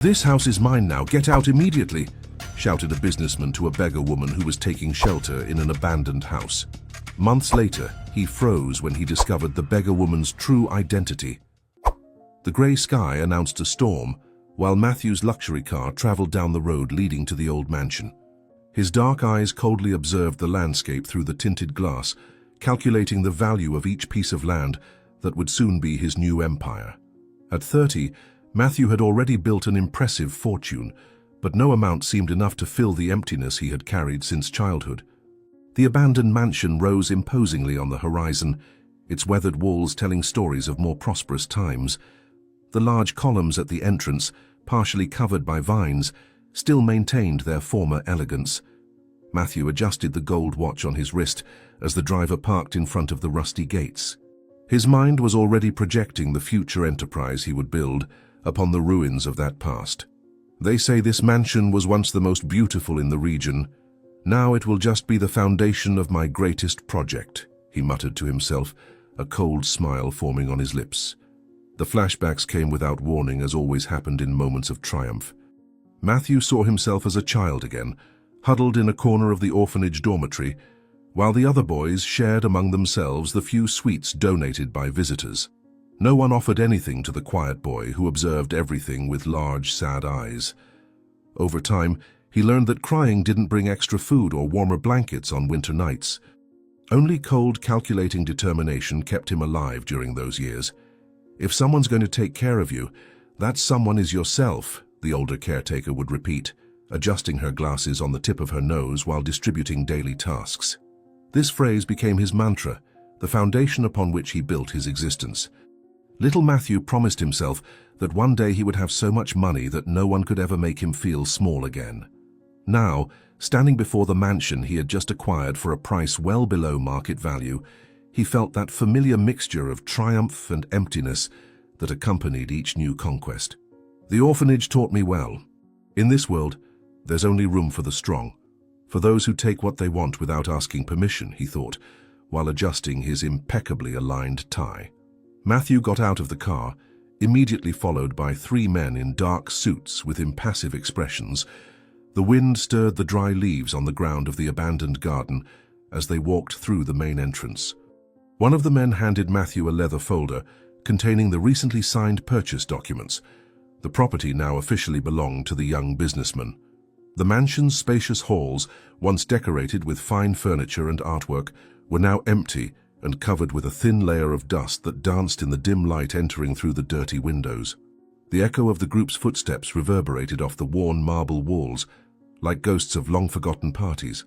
"This house is mine now, get out immediately," shouted a businessman to a beggar woman who was taking shelter in an abandoned house. Months later, he froze when he discovered the beggar woman's true identity. The grey sky announced a storm, while Matthew's luxury car traveled down the road leading to the old mansion. His dark eyes coldly observed the landscape through the tinted glass, calculating the value of each piece of land that would soon be his new empire. At 30, Matthew had already built an impressive fortune, but no amount seemed enough to fill the emptiness he had carried since childhood. The abandoned mansion rose imposingly on the horizon, its weathered walls telling stories of more prosperous times. The large columns at the entrance, partially covered by vines, still maintained their former elegance. Matthew adjusted the gold watch on his wrist as the driver parked in front of the rusty gates. His mind was already projecting the future enterprise he would build upon the ruins of that past. "They say this mansion was once the most beautiful in the region. Now it will just be the foundation of my greatest project," he muttered to himself, a cold smile forming on his lips. The flashbacks came without warning, as always happened in moments of triumph. Matthew saw himself as a child again, huddled in a corner of the orphanage dormitory, while the other boys shared among themselves the few sweets donated by visitors. No one offered anything to the quiet boy who observed everything with large, sad eyes. Over time, he learned that crying didn't bring extra food or warmer blankets on winter nights. Only cold, calculating determination kept him alive during those years. "If someone's going to take care of you, that someone is yourself," the older caretaker would repeat, adjusting her glasses on the tip of her nose while distributing daily tasks. This phrase became his mantra, the foundation upon which he built his existence. Little Matthew promised himself that one day he would have so much money that no one could ever make him feel small again. Now, standing before the mansion he had just acquired for a price well below market value, he felt that familiar mixture of triumph and emptiness that accompanied each new conquest. "The orphanage taught me well. In this world, there's only room for the strong, for those who take what they want without asking permission," he thought, while adjusting his impeccably aligned tie. Matthew got out of the car, immediately followed by 3 men in dark suits with impassive expressions. The wind stirred the dry leaves on the ground of the abandoned garden as they walked through the main entrance. One of the men handed Matthew a leather folder containing the recently signed purchase documents. The property now officially belonged to the young businessman. The mansion's spacious halls, once decorated with fine furniture and artwork, were now empty and covered with a thin layer of dust that danced in the dim light entering through the dirty windows. The echo of the group's footsteps reverberated off the worn marble walls, like ghosts of long-forgotten parties.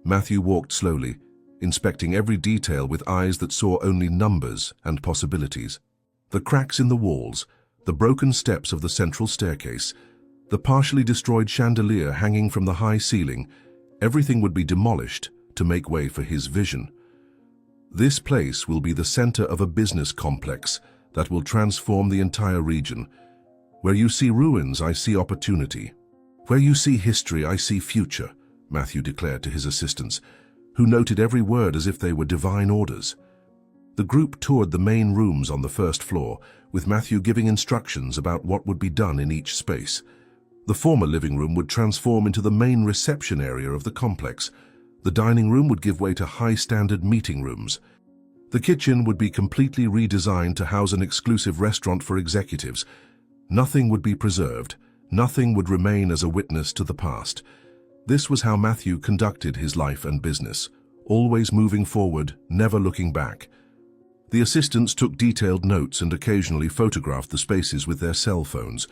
Matthew walked slowly, inspecting every detail with eyes that saw only numbers and possibilities. The cracks in the walls, the broken steps of the central staircase, the partially destroyed chandelier hanging from the high ceiling, everything would be demolished to make way for his vision. "This place will be the center of a business complex that will transform the entire region. Where you see ruins, I see opportunity. Where you see history, I see future," Matthew declared to his assistants, who noted every word as if they were divine orders. The group toured the main rooms on the first floor, with Matthew giving instructions about what would be done in each space. The former living room would transform into the main reception area of the complex. The dining room would give way to high-standard meeting rooms. The kitchen would be completely redesigned to house an exclusive restaurant for executives. Nothing would be preserved. Nothing would remain as a witness to the past. This was how Matthew conducted his life and business, always moving forward, never looking back. The assistants took detailed notes and occasionally photographed the spaces with their cell phones,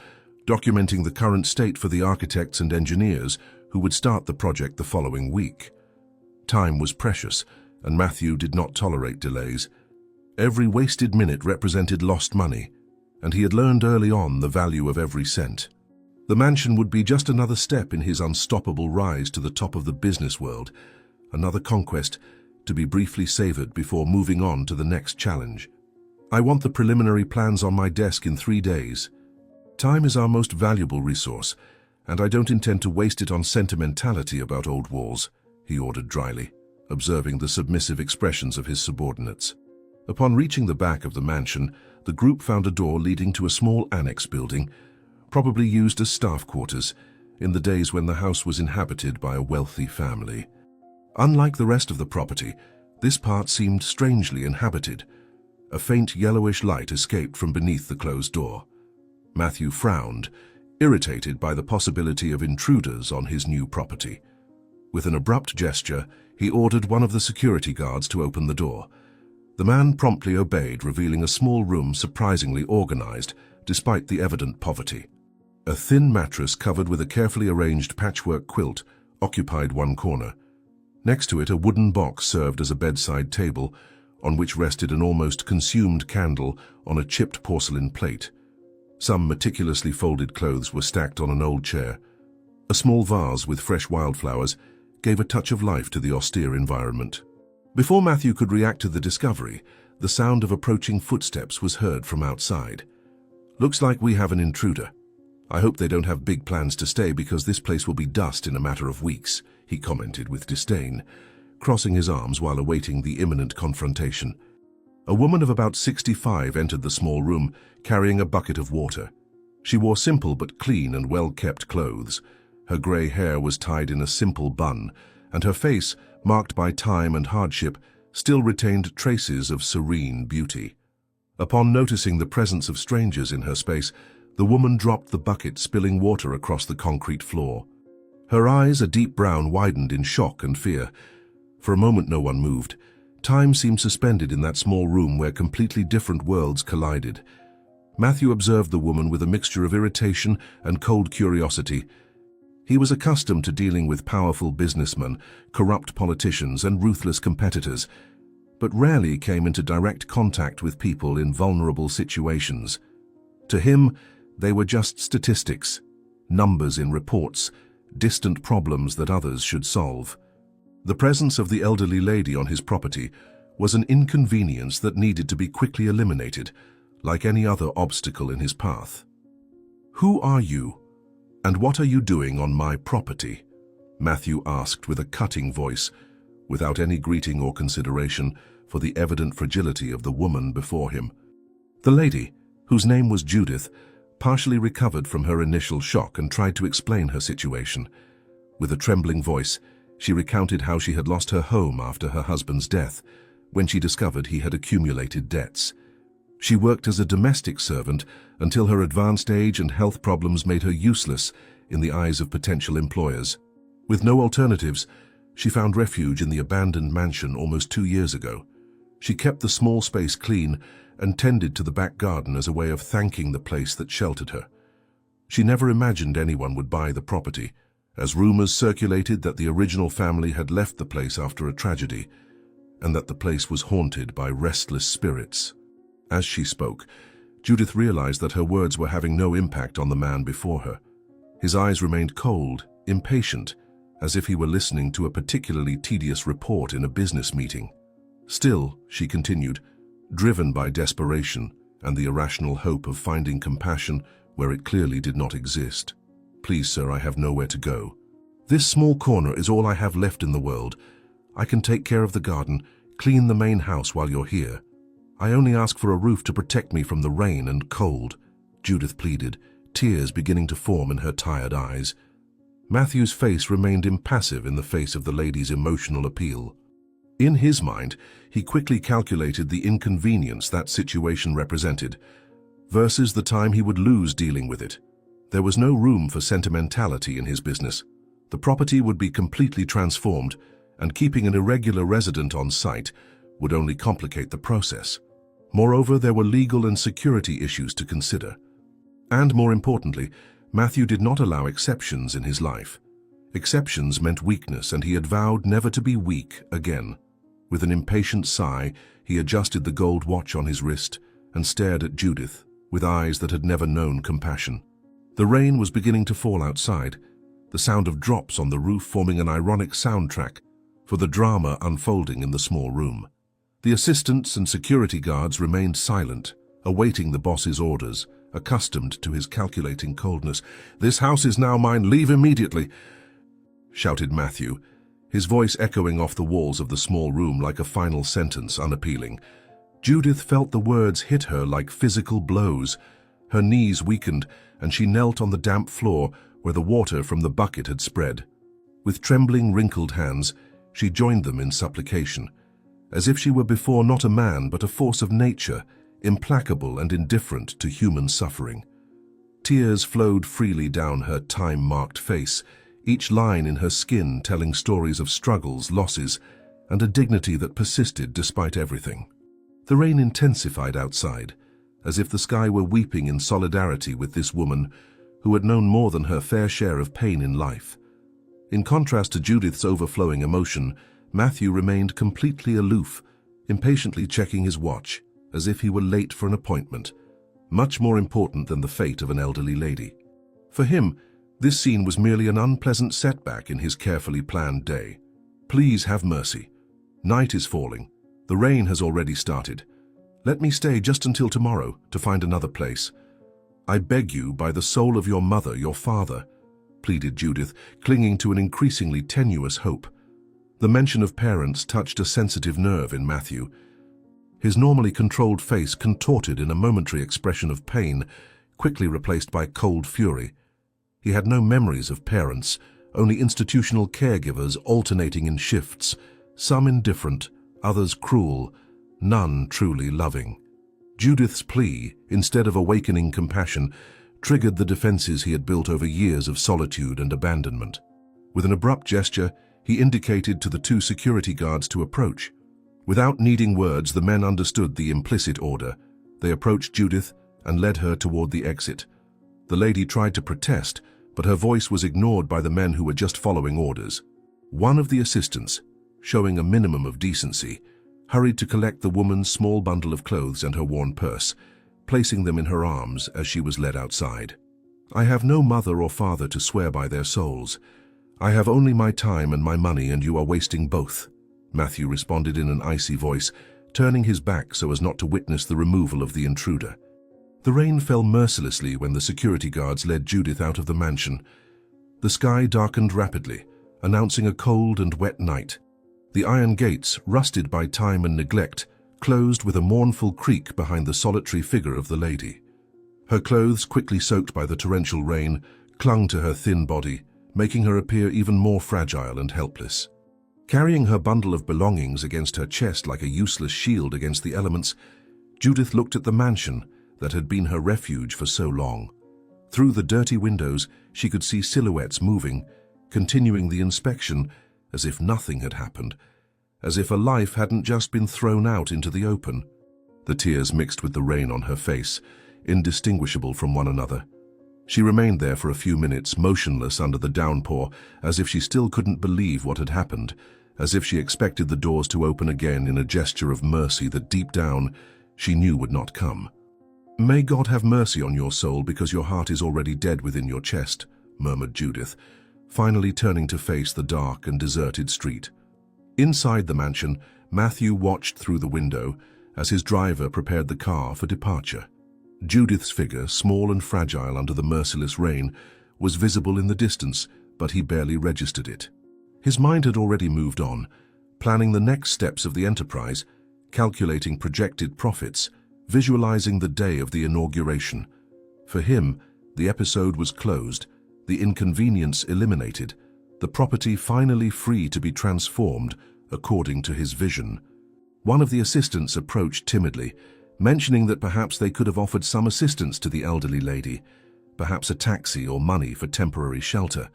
documenting the current state for the architects and engineers who would start the project the following week. Time was precious, and Matthew did not tolerate delays. Every wasted minute represented lost money, and he had learned early on the value of every cent. The mansion would be just another step in his unstoppable rise to the top of the business world, another conquest to be briefly savored before moving on to the next challenge. "I want the preliminary plans on my desk in 3 days. Time is our most valuable resource, and I don't intend to waste it on sentimentality about old walls," he ordered dryly, observing the submissive expressions of his subordinates. Upon reaching the back of the mansion, the group found a door leading to a small annex building, probably used as staff quarters in the days when the house was inhabited by a wealthy family. Unlike the rest of the property, this part seemed strangely inhabited. A faint yellowish light escaped from beneath the closed door. Matthew frowned, irritated by the possibility of intruders on his new property. With an abrupt gesture, he ordered one of the security guards to open the door. The man promptly obeyed, revealing a small room surprisingly organized, despite the evident poverty. A thin mattress covered with a carefully arranged patchwork quilt occupied one corner. Next to it, a wooden box served as a bedside table, on which rested an almost consumed candle on a chipped porcelain plate. Some meticulously folded clothes were stacked on an old chair. A small vase with fresh wildflowers gave a touch of life to the austere environment. Before Matthew could react to the discovery, the sound of approaching footsteps was heard from outside. "Looks like we have an intruder. I hope they don't have big plans to stay, because this place will be dust in a matter of weeks," he commented with disdain, crossing his arms while awaiting the imminent confrontation. A woman of about 65 entered the small room, carrying a bucket of water. She wore simple but clean and well-kept clothes. Her grey hair was tied in a simple bun, and her face, marked by time and hardship, still retained traces of serene beauty. Upon noticing the presence of strangers in her space, the woman dropped the bucket, spilling water across the concrete floor. Her eyes, a deep brown, widened in shock and fear. For a moment no one moved. Time seemed suspended in that small room where completely different worlds collided. Matthew observed the woman with a mixture of irritation and cold curiosity. He was accustomed to dealing with powerful businessmen, corrupt politicians, and ruthless competitors, but rarely came into direct contact with people in vulnerable situations. To him, they were just statistics, numbers in reports, distant problems that others should solve. The presence of the elderly lady on his property was an inconvenience that needed to be quickly eliminated, like any other obstacle in his path. "Who are you, and what are you doing on my property?" Matthew asked with a cutting voice, without any greeting or consideration for the evident fragility of the woman before him. The lady, whose name was Judith, partially recovered from her initial shock and tried to explain her situation. With a trembling voice, she recounted how she had lost her home after her husband's death, when she discovered he had accumulated debts. She worked as a domestic servant until her advanced age and health problems made her useless in the eyes of potential employers. With no alternatives, she found refuge in the abandoned mansion almost 2 years ago. She kept the small space clean and tended to the back garden as a way of thanking the place that sheltered her. She never imagined anyone would buy the property, as rumors circulated that the original family had left the place after a tragedy, and that the place was haunted by restless spirits. As she spoke, Judith realized that her words were having no impact on the man before her. His eyes remained cold, impatient, as if he were listening to a particularly tedious report in a business meeting. Still, she continued, driven by desperation and the irrational hope of finding compassion where it clearly did not exist. "Please, sir, I have nowhere to go. This small corner is all I have left in the world. I can take care of the garden, clean the main house while you're here. I only ask for a roof to protect me from the rain and cold," Judith pleaded, tears beginning to form in her tired eyes. Matthew's face remained impassive in the face of the lady's emotional appeal. In his mind, he quickly calculated the inconvenience that situation represented, versus the time he would lose dealing with it. There was no room for sentimentality in his business. The property would be completely transformed, and keeping an irregular resident on site would only complicate the process. Moreover, there were legal and security issues to consider. And more importantly, Matthew did not allow exceptions in his life. Exceptions meant weakness, and he had vowed never to be weak again. With an impatient sigh, he adjusted the gold watch on his wrist and stared at Judith with eyes that had never known compassion. The rain was beginning to fall outside, the sound of drops on the roof forming an ironic soundtrack for the drama unfolding in the small room. The assistants and security guards remained silent, awaiting the boss's orders, accustomed to his calculating coldness. "This house is now mine. Leave immediately," shouted Matthew, his voice echoing off the walls of the small room like a final sentence, unappealing. Judith felt the words hit her like physical blows, Her knees weakened, and she knelt on the damp floor where the water from the bucket had spread. With trembling, wrinkled hands, she joined them in supplication, as if she were before not a man but a force of nature, implacable and indifferent to human suffering. Tears flowed freely down her time-marked face, each line in her skin telling stories of struggles, losses, and a dignity that persisted despite everything. The rain intensified outside, as if the sky were weeping in solidarity with this woman who had known more than her fair share of pain in life. In contrast to Judith's overflowing emotion, Matthew remained completely aloof, impatiently checking his watch, as if he were late for an appointment, much more important than the fate of an elderly lady. For him, this scene was merely an unpleasant setback in his carefully planned day. "Please have mercy. Night is falling. The rain has already started. Let me stay just until tomorrow to find another place. I beg you by the soul of your mother, your father," pleaded Judith, clinging to an increasingly tenuous hope. The mention of parents touched a sensitive nerve in Matthew. His normally controlled face contorted in a momentary expression of pain, quickly replaced by cold fury. He had no memories of parents, only institutional caregivers alternating in shifts, some indifferent, others cruel, none truly loving. Judith's plea, instead of awakening compassion, triggered the defenses he had built over years of solitude and abandonment. With an abrupt gesture, he indicated to the two security guards to approach. Without needing words, the men understood the implicit order. They approached Judith and led her toward the exit. The lady tried to protest, but her voice was ignored by the men who were just following orders. One of the assistants, showing a minimum of decency, hurried to collect the woman's small bundle of clothes and her worn purse, placing them in her arms as she was led outside. "I have no mother or father to swear by their souls. I have only my time and my money, and you are wasting both," Matthew responded in an icy voice, turning his back so as not to witness the removal of the intruder. The rain fell mercilessly when the security guards led Judith out of the mansion. The sky darkened rapidly, announcing a cold and wet night. The iron gates, rusted by time and neglect, closed with a mournful creak behind the solitary figure of the lady. Her clothes, quickly soaked by the torrential rain, clung to her thin body, making her appear even more fragile and helpless. Carrying her bundle of belongings against her chest like a useless shield against the elements, Judith looked at the mansion that had been her refuge for so long. Through the dirty windows, she could see silhouettes moving, continuing the inspection as if nothing had happened, as if a life hadn't just been thrown out into the open. The tears mixed with the rain on her face, indistinguishable from one another. She remained there for a few minutes, motionless under the downpour, as if she still couldn't believe what had happened, as if she expected the doors to open again in a gesture of mercy that deep down she knew would not come. "May God have mercy on your soul because your heart is already dead within your chest," murmured Judith, finally turning to face the dark and deserted street. Inside the mansion, Matthew watched through the window as his driver prepared the car for departure. Judith's figure, small and fragile under the merciless rain, was visible in the distance, but he barely registered it. His mind had already moved on, planning the next steps of the enterprise, calculating projected profits, visualizing the day of the inauguration. For him, the episode was closed, the inconvenience eliminated, the property finally free to be transformed according to his vision. One of the assistants approached timidly, mentioning that perhaps they could have offered some assistance to the elderly lady, perhaps a taxi or money for temporary shelter.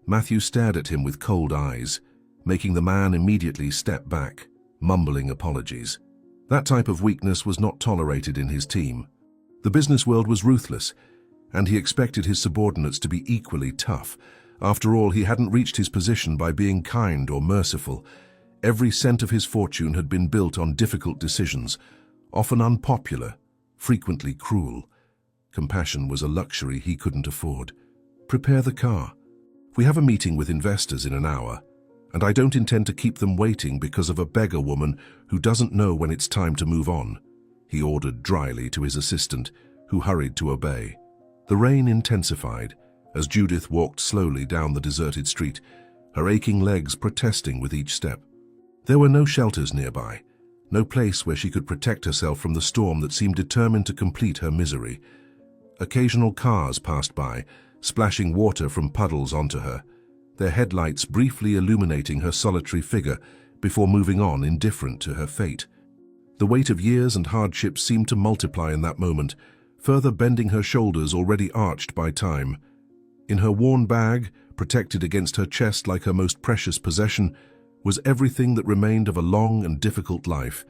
Matthew stared at him with cold eyes, making the man immediately step back, mumbling apologies. That type of weakness was not tolerated in his team. The business world was ruthless, and he expected his subordinates to be equally tough. After all, he hadn't reached his position by being kind or merciful. Every cent of his fortune had been built on difficult decisions, often unpopular, frequently cruel. Compassion was a luxury he couldn't afford. "Prepare the car. We have a meeting with investors in an hour, and I don't intend to keep them waiting because of a beggar woman who doesn't know when it's time to move on," he ordered dryly to his assistant, who hurried to obey. The rain intensified as Judith walked slowly down the deserted street, her aching legs protesting with each step. There were no shelters nearby, no place where she could protect herself from the storm that seemed determined to complete her misery. Occasional cars passed by, splashing water from puddles onto her, their headlights briefly illuminating her solitary figure before moving on, indifferent to her fate. The weight of years and hardships seemed to multiply in that moment, further bending her shoulders already arched by time. In her worn bag, protected against her chest like her most precious possession, was everything that remained of a long and difficult life.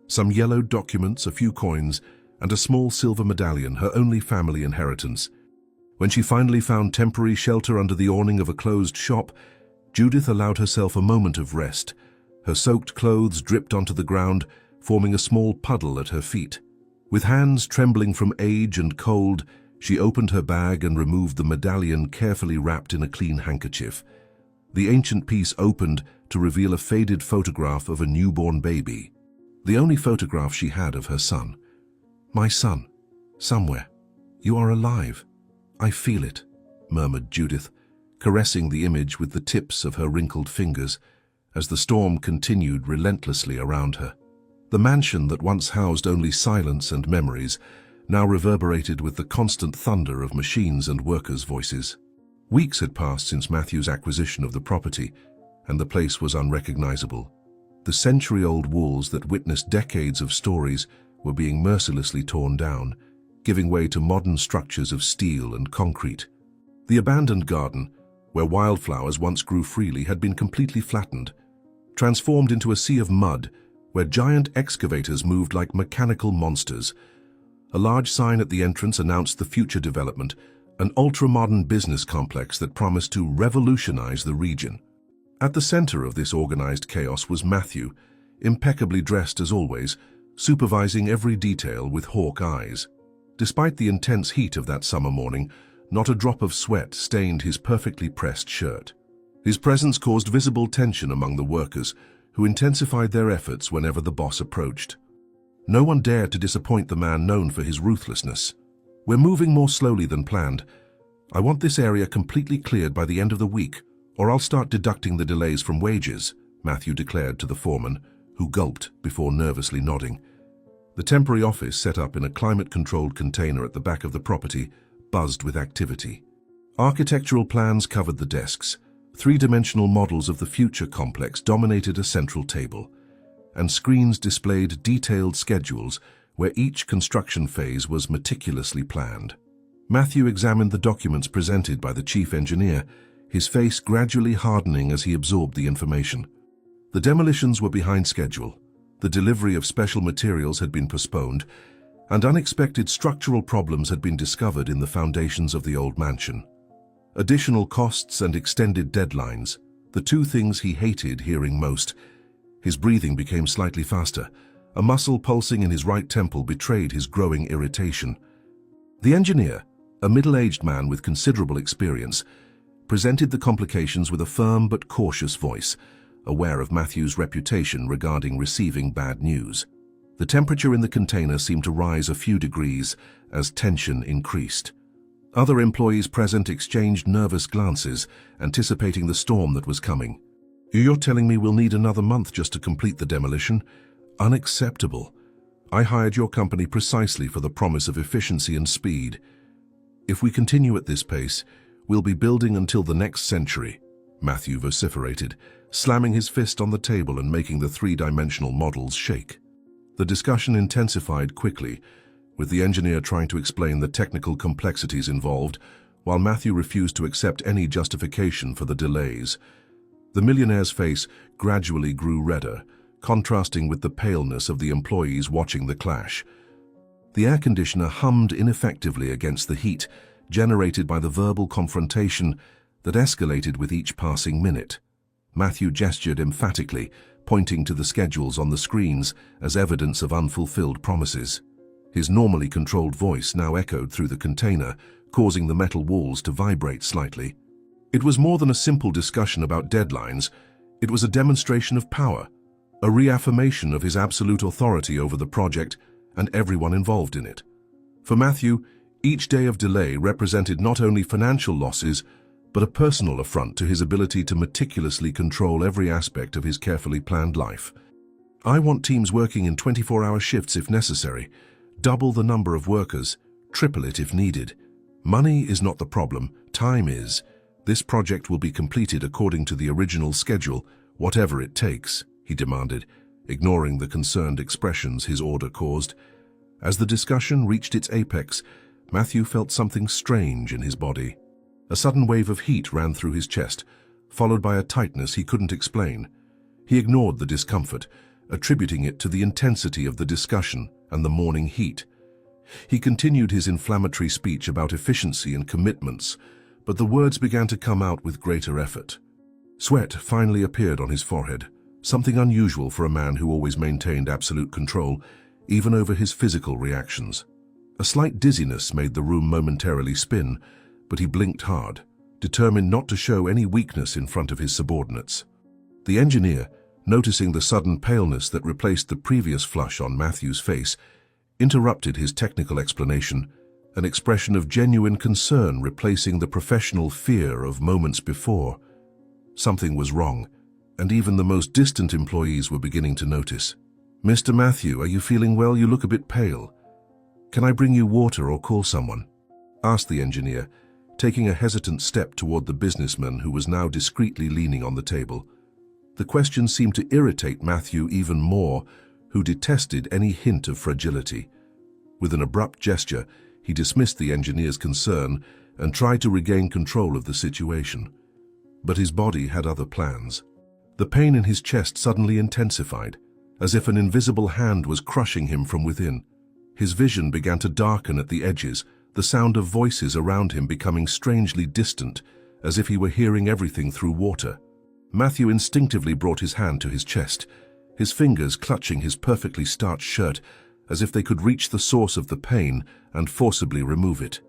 Some yellowed documents, a few coins, and a small silver medallion, her only family inheritance. When she finally found temporary shelter under the awning of a closed shop, Judith allowed herself a moment of rest. Her soaked clothes dripped onto the ground, forming a small puddle at her feet. With hands trembling from age and cold, she opened her bag and removed the medallion carefully wrapped in a clean handkerchief. The ancient piece opened to reveal a faded photograph of a newborn baby, the only photograph she had of her son. "My son, somewhere. You are alive. I feel it," murmured Judith, caressing the image with the tips of her wrinkled fingers as the storm continued relentlessly around her. The mansion that once housed only silence and memories now reverberated with the constant thunder of machines and workers' voices. Weeks had passed since Matthew's acquisition of the property, and the place was unrecognizable. The century-old walls that witnessed decades of stories were being mercilessly torn down, giving way to modern structures of steel and concrete. The abandoned garden, where wildflowers once grew freely, had been completely flattened, transformed into a sea of mud where giant excavators moved like mechanical monsters. A large sign at the entrance announced the future development, an ultra-modern business complex that promised to revolutionize the region. At the center of this organized chaos was Matthew, impeccably dressed as always, supervising every detail with hawk eyes. Despite the intense heat of that summer morning, not a drop of sweat stained his perfectly pressed shirt. His presence caused visible tension among the workers, who intensified their efforts whenever the boss approached. No one dared to disappoint the man known for his ruthlessness. "We're moving more slowly than planned. I want this area completely cleared by the end of the week, or I'll start deducting the delays from wages," Matthew declared to the foreman, who gulped before nervously nodding. The temporary office, set up in a climate-controlled container at the back of the property, buzzed with activity. Architectural plans covered the desks. Three-dimensional models of the future complex dominated a central table, and screens displayed detailed schedules where each construction phase was meticulously planned. Matthew examined the documents presented by the chief engineer, his face gradually hardening as he absorbed the information. The demolitions were behind schedule, the delivery of special materials had been postponed, and unexpected structural problems had been discovered in the foundations of the old mansion. Additional costs and extended deadlines, the two things he hated hearing most. His breathing became slightly faster. A muscle pulsing in his right temple betrayed his growing irritation. The engineer, a middle-aged man with considerable experience, presented the complications with a firm but cautious voice, aware of Matthew's reputation regarding receiving bad news. The temperature in the container seemed to rise a few degrees as tension increased. Other employees present exchanged nervous glances, anticipating the storm that was coming. "You're telling me we'll need another month just to complete the demolition? Unacceptable. I hired your company precisely for the promise of efficiency and speed. If we continue at this pace, we'll be building until the next century," Matthew vociferated, slamming his fist on the table and making the three-dimensional models shake. The discussion intensified quickly, with the engineer trying to explain the technical complexities involved, while Matthew refused to accept any justification for the delays. The millionaire's face gradually grew redder, contrasting with the paleness of the employees watching the clash. The air conditioner hummed ineffectively against the heat generated by the verbal confrontation that escalated with each passing minute. Matthew gestured emphatically, pointing to the schedules on the screens as evidence of unfulfilled promises. His normally controlled voice now echoed through the container, causing the metal walls to vibrate slightly. It was more than a simple discussion about deadlines. It was a demonstration of power, a reaffirmation of his absolute authority over the project and everyone involved in it. For Matthew, each day of delay represented not only financial losses, but a personal affront to his ability to meticulously control every aspect of his carefully planned life. "I want teams working in 24-hour shifts if necessary, double the number of workers, triple it if needed. Money is not the problem, time is. This project will be completed according to the original schedule, whatever it takes, he demanded, ignoring the concerned expressions his order caused. As the discussion reached its apex, Matthew felt something strange in his body. A sudden wave of heat ran through his chest, followed by a tightness he couldn't explain. He ignored the discomfort, attributing it to the intensity of the discussion and the morning heat. He continued his inflammatory speech about efficiency and commitments, but the words began to come out with greater effort. Sweat finally appeared on his forehead, something unusual for a man who always maintained absolute control, even over his physical reactions. A slight dizziness made the room momentarily spin, but he blinked hard, determined not to show any weakness in front of his subordinates. The engineer, noticing the sudden paleness that replaced the previous flush on Matthew's face, interrupted his technical explanation, an expression of genuine concern replacing the professional fear of moments before. Something was wrong, and even the most distant employees were beginning to notice. "Mr. Matthew, are you feeling well? You look a bit pale. Can I bring you water or call someone?" asked the engineer, taking a hesitant step toward the businessman who was now discreetly leaning on the table. The question seemed to irritate Matthew even more, who detested any hint of fragility. With an abrupt gesture, he dismissed the engineer's concern and tried to regain control of the situation. But his body had other plans. The pain in his chest suddenly intensified, as if an invisible hand was crushing him from within. His vision began to darken at the edges, the sound of voices around him becoming strangely distant, as if he were hearing everything through water. Matthew instinctively brought his hand to his chest, his fingers clutching his perfectly starched shirt, as if they could reach the source of the pain and forcibly remove it.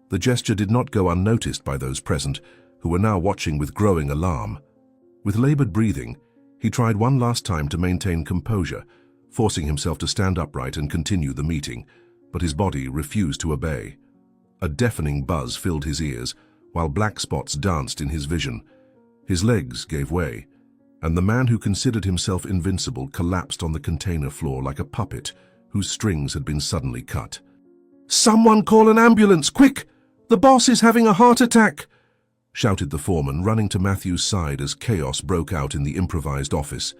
The gesture did not go unnoticed by those present, who were now watching with growing alarm. With labored breathing, he tried one last time to maintain composure, forcing himself to stand upright and continue the meeting, but his body refused to obey. A deafening buzz filled his ears, while black spots danced in his vision. His legs gave way, and the man who considered himself invincible collapsed on the container floor like a puppet whose strings had been suddenly cut. "Someone call an ambulance, quick! The boss is having a heart attack!" shouted the foreman, running to Matthew's side as chaos broke out in the improvised office.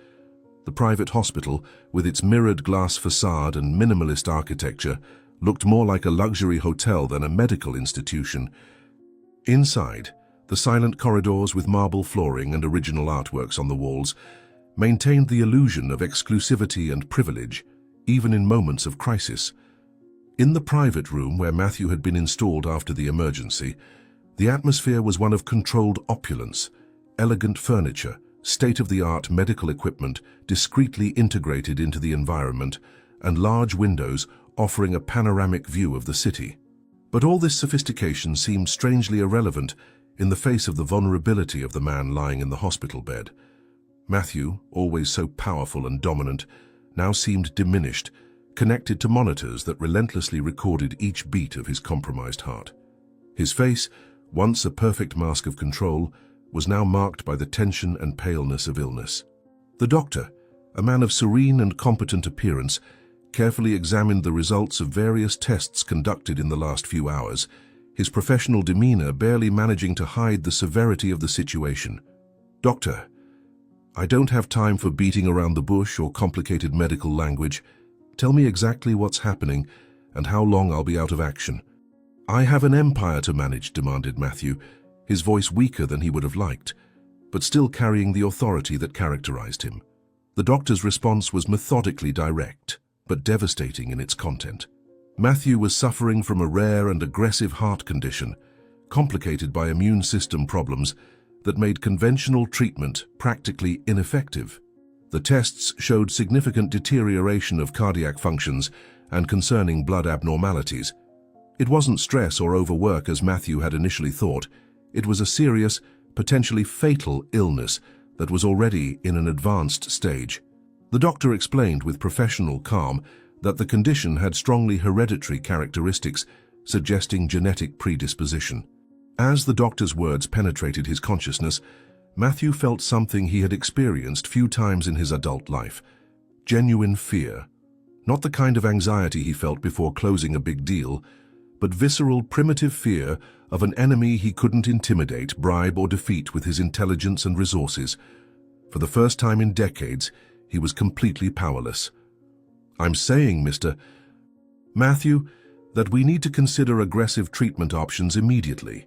The private hospital, with its mirrored glass facade and minimalist architecture, looked more like a luxury hotel than a medical institution. Inside, the silent corridors with marble flooring and original artworks on the walls maintained the illusion of exclusivity and privilege, even in moments of crisis. In the private room where Matthew had been installed after the emergency, the atmosphere was one of controlled opulence, elegant furniture, state-of-the-art medical equipment discreetly integrated into the environment, and large windows offering a panoramic view of the city. But all this sophistication seemed strangely irrelevant in the face of the vulnerability of the man lying in the hospital bed. Matthew, always so powerful and dominant, now seemed diminished, connected to monitors that relentlessly recorded each beat of his compromised heart. His face, once a perfect mask of control, was now marked by the tension and paleness of illness. The doctor, a man of serene and competent appearance, carefully examined the results of various tests conducted in the last few hours, his professional demeanor barely managing to hide the severity of the situation. "Doctor, I don't have time for beating around the bush or complicated medical language. Tell me exactly what's happening and how long I'll be out of action." "I have an empire to manage," demanded Matthew, his voice weaker than he would have liked, but still carrying the authority that characterized him. The doctor's response was methodically direct, but devastating in its content. Matthew was suffering from a rare and aggressive heart condition, complicated by immune system problems that made conventional treatment practically ineffective. The tests showed significant deterioration of cardiac functions and concerning blood abnormalities. It wasn't stress or overwork as Matthew had initially thought. It was a serious, potentially fatal illness that was already in an advanced stage. The doctor explained with professional calm that the condition had strongly hereditary characteristics, suggesting genetic predisposition. As the doctor's words penetrated his consciousness, Matthew felt something he had experienced few times in his adult life: genuine fear. Not the kind of anxiety he felt before closing a big deal, but visceral, primitive fear of an enemy he couldn't intimidate, bribe, or defeat with his intelligence and resources. For the first time in decades, he was completely powerless. "I'm saying, Mr. Matthew, that we need to consider aggressive treatment options immediately.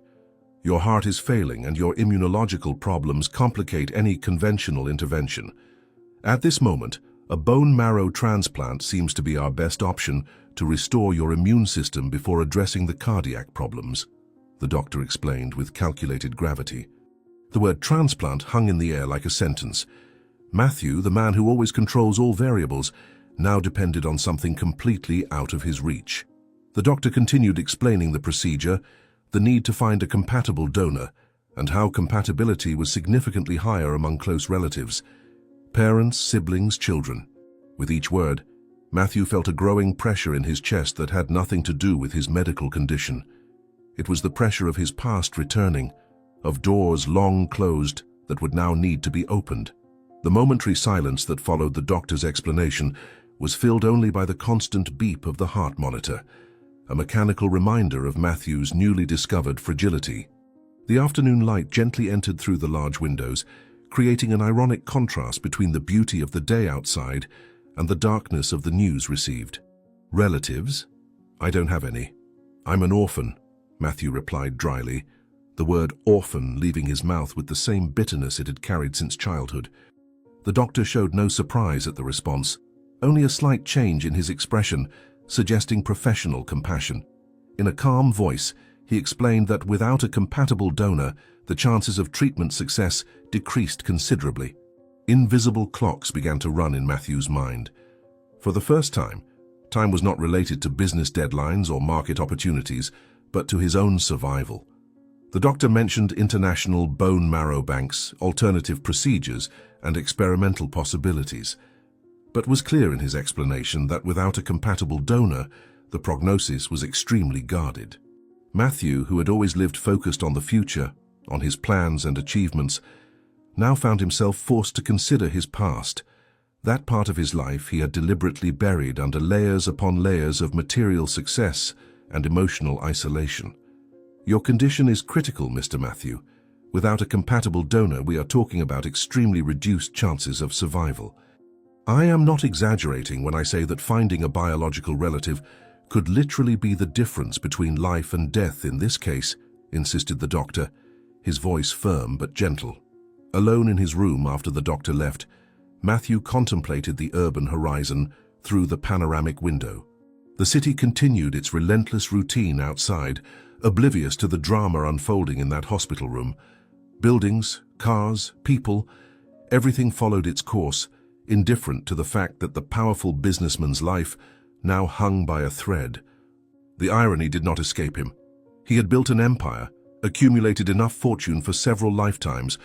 Your heart is failing and your immunological problems complicate any conventional intervention. At this moment, a bone marrow transplant seems to be our best option to restore your immune system before addressing the cardiac problems," the doctor explained with calculated gravity. The word transplant hung in the air like a sentence. Matthew, the man who always controls all variables, now depended on something completely out of his reach. The doctor continued explaining the procedure, the need to find a compatible donor, and how compatibility was significantly higher among close relatives. Parents, siblings, children. With each word, Matthew felt a growing pressure in his chest that had nothing to do with his medical condition. It was the pressure of his past returning, of doors long closed that would now need to be opened. The momentary silence that followed the doctor's explanation was filled only by the constant beep of the heart monitor, a mechanical reminder of Matthew's newly discovered fragility. The afternoon light gently entered through the large windows, creating an ironic contrast between the beauty of the day outside and the darkness of the news received. "Relatives? I don't have any. I'm an orphan," Matthew replied dryly, the word orphan leaving his mouth with the same bitterness it had carried since childhood. The doctor showed no surprise at the response, only a slight change in his expression, suggesting professional compassion. In a calm voice, he explained that without a compatible donor, the chances of treatment success decreased considerably. Invisible clocks began to run in Matthew's mind. For the first time, time was not related to business deadlines or market opportunities, but to his own survival. The doctor mentioned international bone marrow banks, alternative procedures, and experimental possibilities, but was clear in his explanation that without a compatible donor, the prognosis was extremely guarded. Matthew, who had always lived focused on the future, on his plans and achievements, now found himself forced to consider his past. That part of his life he had deliberately buried under layers upon layers of material success and emotional isolation. "Your condition is critical, Mr. Matthew. Without a compatible donor, we are talking about extremely reduced chances of survival. I am not exaggerating when I say that finding a biological relative could literally be the difference between life and death in this case," insisted the doctor, his voice firm but gentle. Alone in his room after the doctor left, Matthew contemplated the urban horizon through the panoramic window. The city continued its relentless routine outside, oblivious to the drama unfolding in that hospital room. Buildings, cars, people, everything followed its course, indifferent to the fact that the powerful businessman's life now hung by a thread. The irony did not escape him. He had built an empire, accumulated enough fortune for several lifetimes,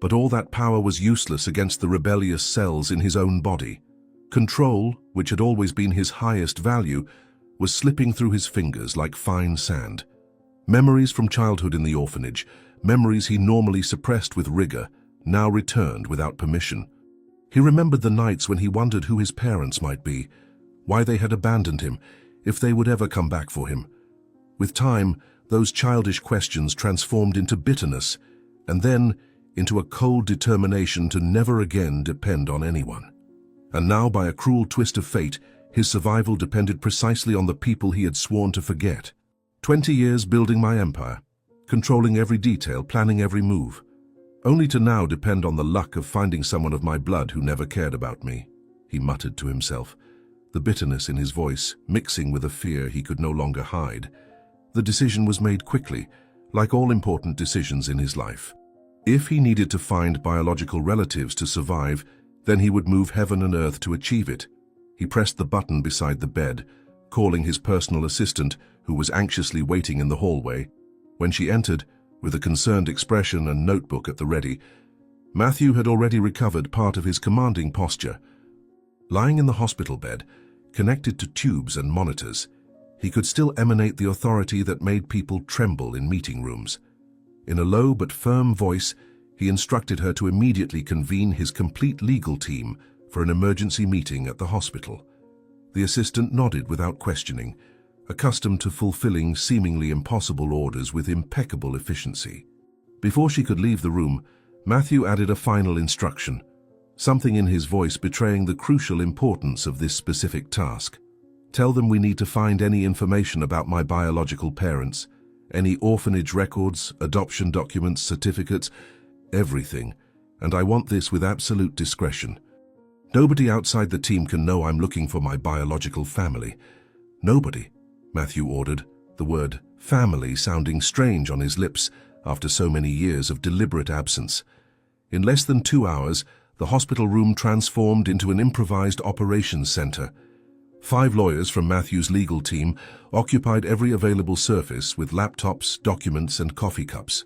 but all that power was useless against the rebellious cells in his own body. Control, which had always been his highest value, was slipping through his fingers like fine sand. Memories from childhood in the orphanage, memories he normally suppressed with rigor, now returned without permission. He remembered the nights when he wondered who his parents might be, why they had abandoned him, if they would ever come back for him. With time, those childish questions transformed into bitterness, and then into a cold determination to never again depend on anyone. And now, by a cruel twist of fate, his survival depended precisely on the people he had sworn to forget. 20 years building my empire, controlling every detail, planning every move, only to now depend on the luck of finding someone of my blood who never cared about me, he muttered to himself, the bitterness in his voice mixing with a fear he could no longer hide. The decision was made quickly, like all important decisions in his life. If he needed to find biological relatives to survive, then he would move heaven and earth to achieve it. He pressed the button beside the bed, calling his personal assistant, who was anxiously waiting in the hallway. When she entered, with a concerned expression and notebook at the ready, Matthew had already recovered part of his commanding posture. Lying in the hospital bed, connected to tubes and monitors, he could still emanate the authority that made people tremble in meeting rooms. In a low but firm voice, he instructed her to immediately convene his complete legal team for an emergency meeting at the hospital. The assistant nodded without questioning, accustomed to fulfilling seemingly impossible orders with impeccable efficiency. Before she could leave the room, Matthew added a final instruction, something in his voice betraying the crucial importance of this specific task. "Tell them we need to find any information about my biological parents, any orphanage records, adoption documents, certificates, everything, and I want this with absolute discretion. Nobody outside the team can know I'm looking for my biological family. Nobody," Matthew ordered, the word family sounding strange on his lips after so many years of deliberate absence. In less than 2 hours, the hospital room transformed into an improvised operations center. 5 lawyers from Matthew's legal team occupied every available surface with laptops, documents, and coffee cups.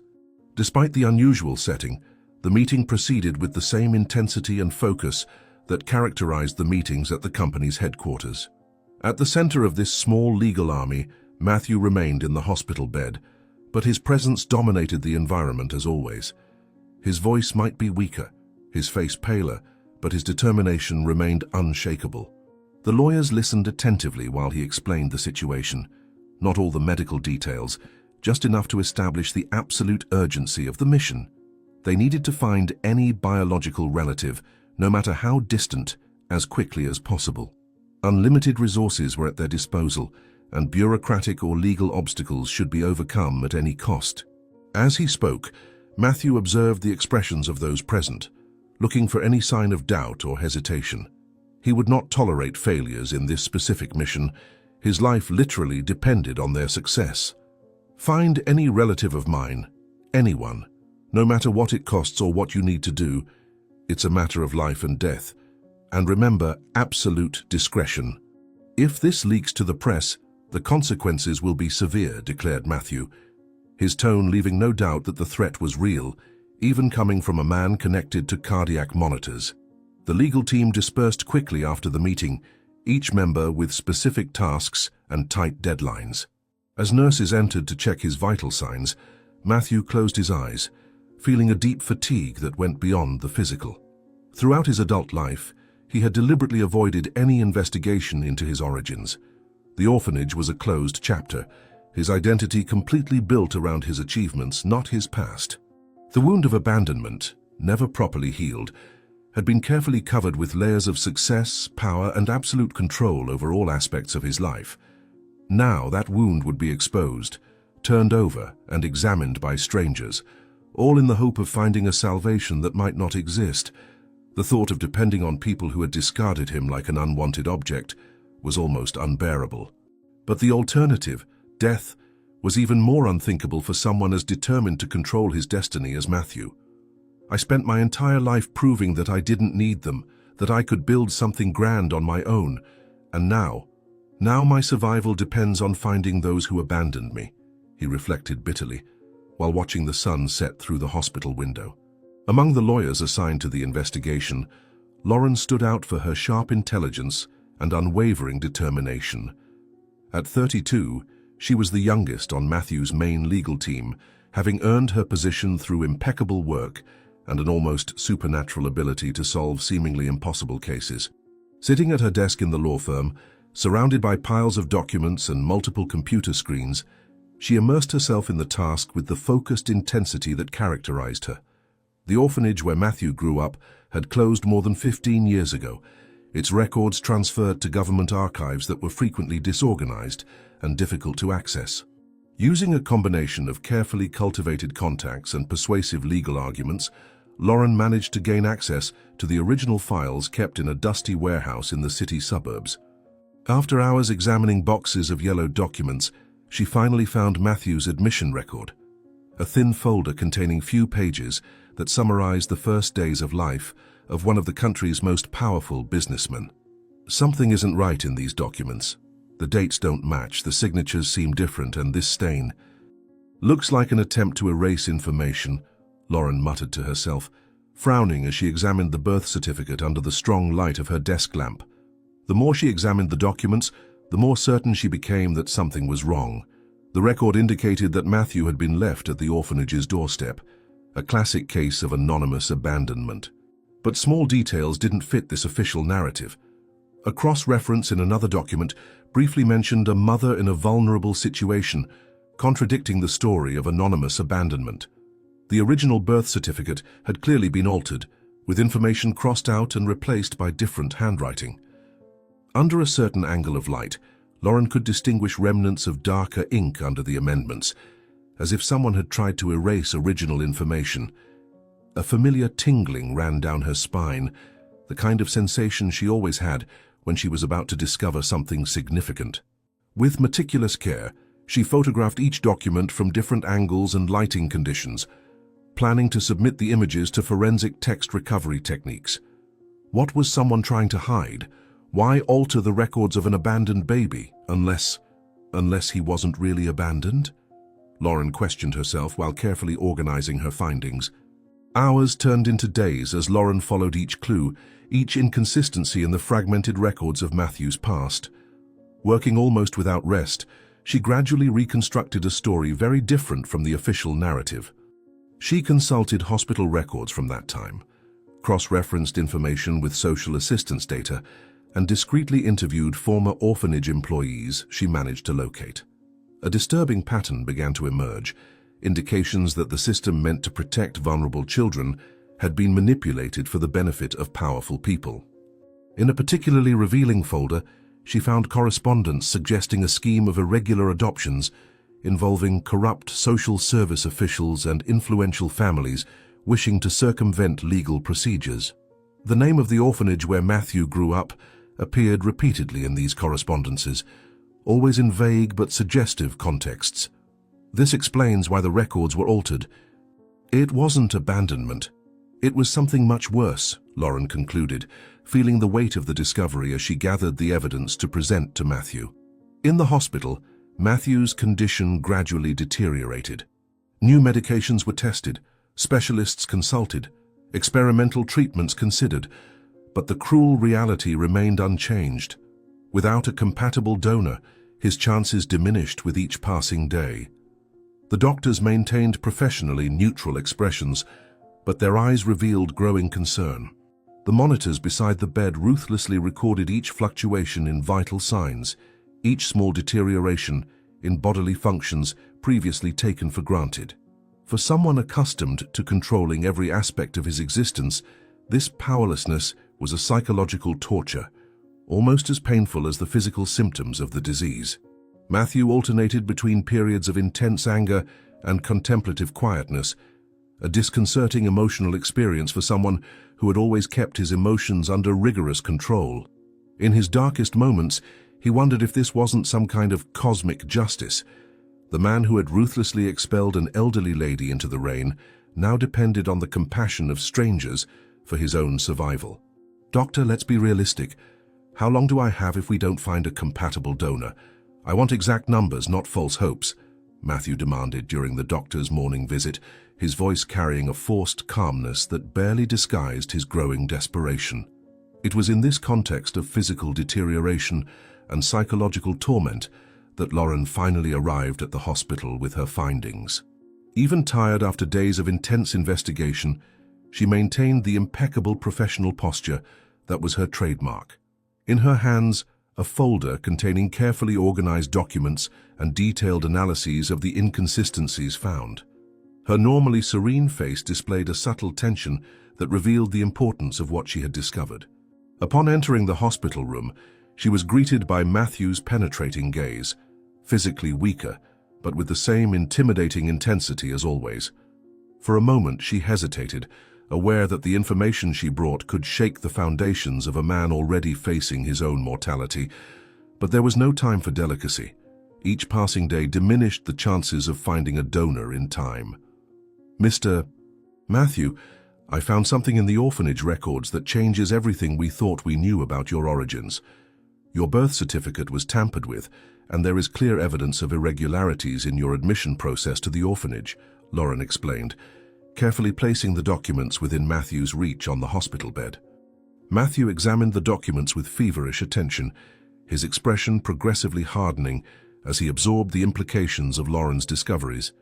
Despite the unusual setting, the meeting proceeded with the same intensity and focus that characterized the meetings at the company's headquarters. At the center of this small legal army, Matthew remained in the hospital bed, but his presence dominated the environment as always. His voice might be weaker, his face paler, but his determination remained unshakable. The lawyers listened attentively while he explained the situation. Not all the medical details, just enough to establish the absolute urgency of the mission. They needed to find any biological relative, no matter how distant, as quickly as possible. Unlimited resources were at their disposal, and bureaucratic or legal obstacles should be overcome at any cost. As he spoke, Matthew observed the expressions of those present, looking for any sign of doubt or hesitation. He would not tolerate failures in this specific mission. His life literally depended on their success. "Find any relative of mine, anyone, no matter what it costs or what you need to do. It's a matter of life and death. And remember, absolute discretion. If this leaks to the press, the consequences will be severe," declared Matthew, his tone leaving no doubt that the threat was real, even coming from a man connected to cardiac monitors. The legal team dispersed quickly after the meeting, each member with specific tasks and tight deadlines. As nurses entered to check his vital signs, Matthew closed his eyes, feeling a deep fatigue that went beyond the physical. Throughout his adult life, he had deliberately avoided any investigation into his origins. The orphanage was a closed chapter, his identity completely built around his achievements, not his past. The wound of abandonment, never properly healed, had been carefully covered with layers of success, power, and absolute control over all aspects of his life. Now that wound would be exposed, turned over, and examined by strangers, all in the hope of finding a salvation that might not exist. The thought of depending on people who had discarded him like an unwanted object was almost unbearable. But the alternative, death, was even more unthinkable for someone as determined to control his destiny as Matthew. "I spent my entire life proving that I didn't need them, that I could build something grand on my own, and now my survival depends on finding those who abandoned me," he reflected bitterly, while watching the sun set through the hospital window. Among the lawyers assigned to the investigation, Lauren stood out for her sharp intelligence and unwavering determination. At 32, she was the youngest on Matthew's main legal team, having earned her position through impeccable work and an almost supernatural ability to solve seemingly impossible cases. Sitting at her desk in the law firm, surrounded by piles of documents and multiple computer screens, she immersed herself in the task with the focused intensity that characterized her. The orphanage where Matthew grew up had closed more than 15 years ago, its records transferred to government archives that were frequently disorganized and difficult to access. Using a combination of carefully cultivated contacts and persuasive legal arguments, Lauren managed to gain access to the original files kept in a dusty warehouse in the city suburbs. After hours examining boxes of yellowed documents, she finally found Matthew's admission record, a thin folder containing few pages that summarized the first days of life of one of the country's most powerful businessmen. "Something isn't right in these documents. The dates don't match, the signatures seem different, and this stain looks like an attempt to erase information," Lauren muttered to herself, frowning as she examined the birth certificate under the strong light of her desk lamp. The more she examined the documents, the more certain she became that something was wrong. The record indicated that Matthew had been left at the orphanage's doorstep, a classic case of anonymous abandonment. But small details didn't fit this official narrative. A cross-reference in another document briefly mentioned a mother in a vulnerable situation, contradicting the story of anonymous abandonment. The original birth certificate had clearly been altered, with information crossed out and replaced by different handwriting. Under a certain angle of light, Lauren could distinguish remnants of darker ink under the amendments, as if someone had tried to erase original information. A familiar tingling ran down her spine, the kind of sensation she always had when she was about to discover something significant. With meticulous care, she photographed each document from different angles and lighting conditions, planning to submit the images to forensic text recovery techniques. What was someone trying to hide? Why alter the records of an abandoned baby, unless he wasn't really abandoned? Lauren questioned herself while carefully organizing her findings. Hours turned into days as Lauren followed each clue, each inconsistency in the fragmented records of Matthew's past. Working almost without rest, she gradually reconstructed a story very different from the official narrative. She consulted hospital records from that time, cross-referenced information with social assistance data, and discreetly interviewed former orphanage employees she managed to locate. A disturbing pattern began to emerge, indications that the system meant to protect vulnerable children had been manipulated for the benefit of powerful people. In a particularly revealing folder, she found correspondence suggesting a scheme of irregular adoptions involving corrupt social service officials and influential families wishing to circumvent legal procedures. The name of the orphanage where Matthew grew up appeared repeatedly in these correspondences, always in vague but suggestive contexts. This explains why the records were altered. It wasn't abandonment. It was something much worse, Lauren concluded, feeling the weight of the discovery as she gathered the evidence to present to Matthew. In the hospital, Matthew's condition gradually deteriorated. New medications were tested, specialists consulted, experimental treatments considered, but the cruel reality remained unchanged. Without a compatible donor, his chances diminished with each passing day. The doctors maintained professionally neutral expressions, but their eyes revealed growing concern. The monitors beside the bed ruthlessly recorded each fluctuation in vital signs, each small deterioration in bodily functions previously taken for granted. For someone accustomed to controlling every aspect of his existence, this powerlessness was a psychological torture, almost as painful as the physical symptoms of the disease. Matthew alternated between periods of intense anger and contemplative quietness, a disconcerting emotional experience for someone who had always kept his emotions under rigorous control. In his darkest moments, he wondered if this wasn't some kind of cosmic justice. The man who had ruthlessly expelled an elderly lady into the rain now depended on the compassion of strangers for his own survival. "Doctor, let's be realistic. How long do I have if we don't find a compatible donor? I want exact numbers, not false hopes," Matthew demanded during the doctor's morning visit, his voice carrying a forced calmness that barely disguised his growing desperation. It was in this context of physical deterioration and psychological torment that Lauren finally arrived at the hospital with her findings. Even tired after days of intense investigation, she maintained the impeccable professional posture that was her trademark. In her hands, a folder containing carefully organized documents and detailed analyses of the inconsistencies found. Her normally serene face displayed a subtle tension that revealed the importance of what she had discovered. Upon entering the hospital room, she was greeted by Matthew's penetrating gaze, physically weaker, but with the same intimidating intensity as always. For a moment she hesitated, aware that the information she brought could shake the foundations of a man already facing his own mortality. But there was no time for delicacy. Each passing day diminished the chances of finding a donor in time. "Mr. Matthew, I found something in the orphanage records that changes everything we thought we knew about your origins. Your birth certificate was tampered with, and there is clear evidence of irregularities in your admission process to the orphanage," Lauren explained, carefully placing the documents within Matthew's reach on the hospital bed. Matthew examined the documents with feverish attention, his expression progressively hardening as he absorbed the implications of Lauren's discoveries.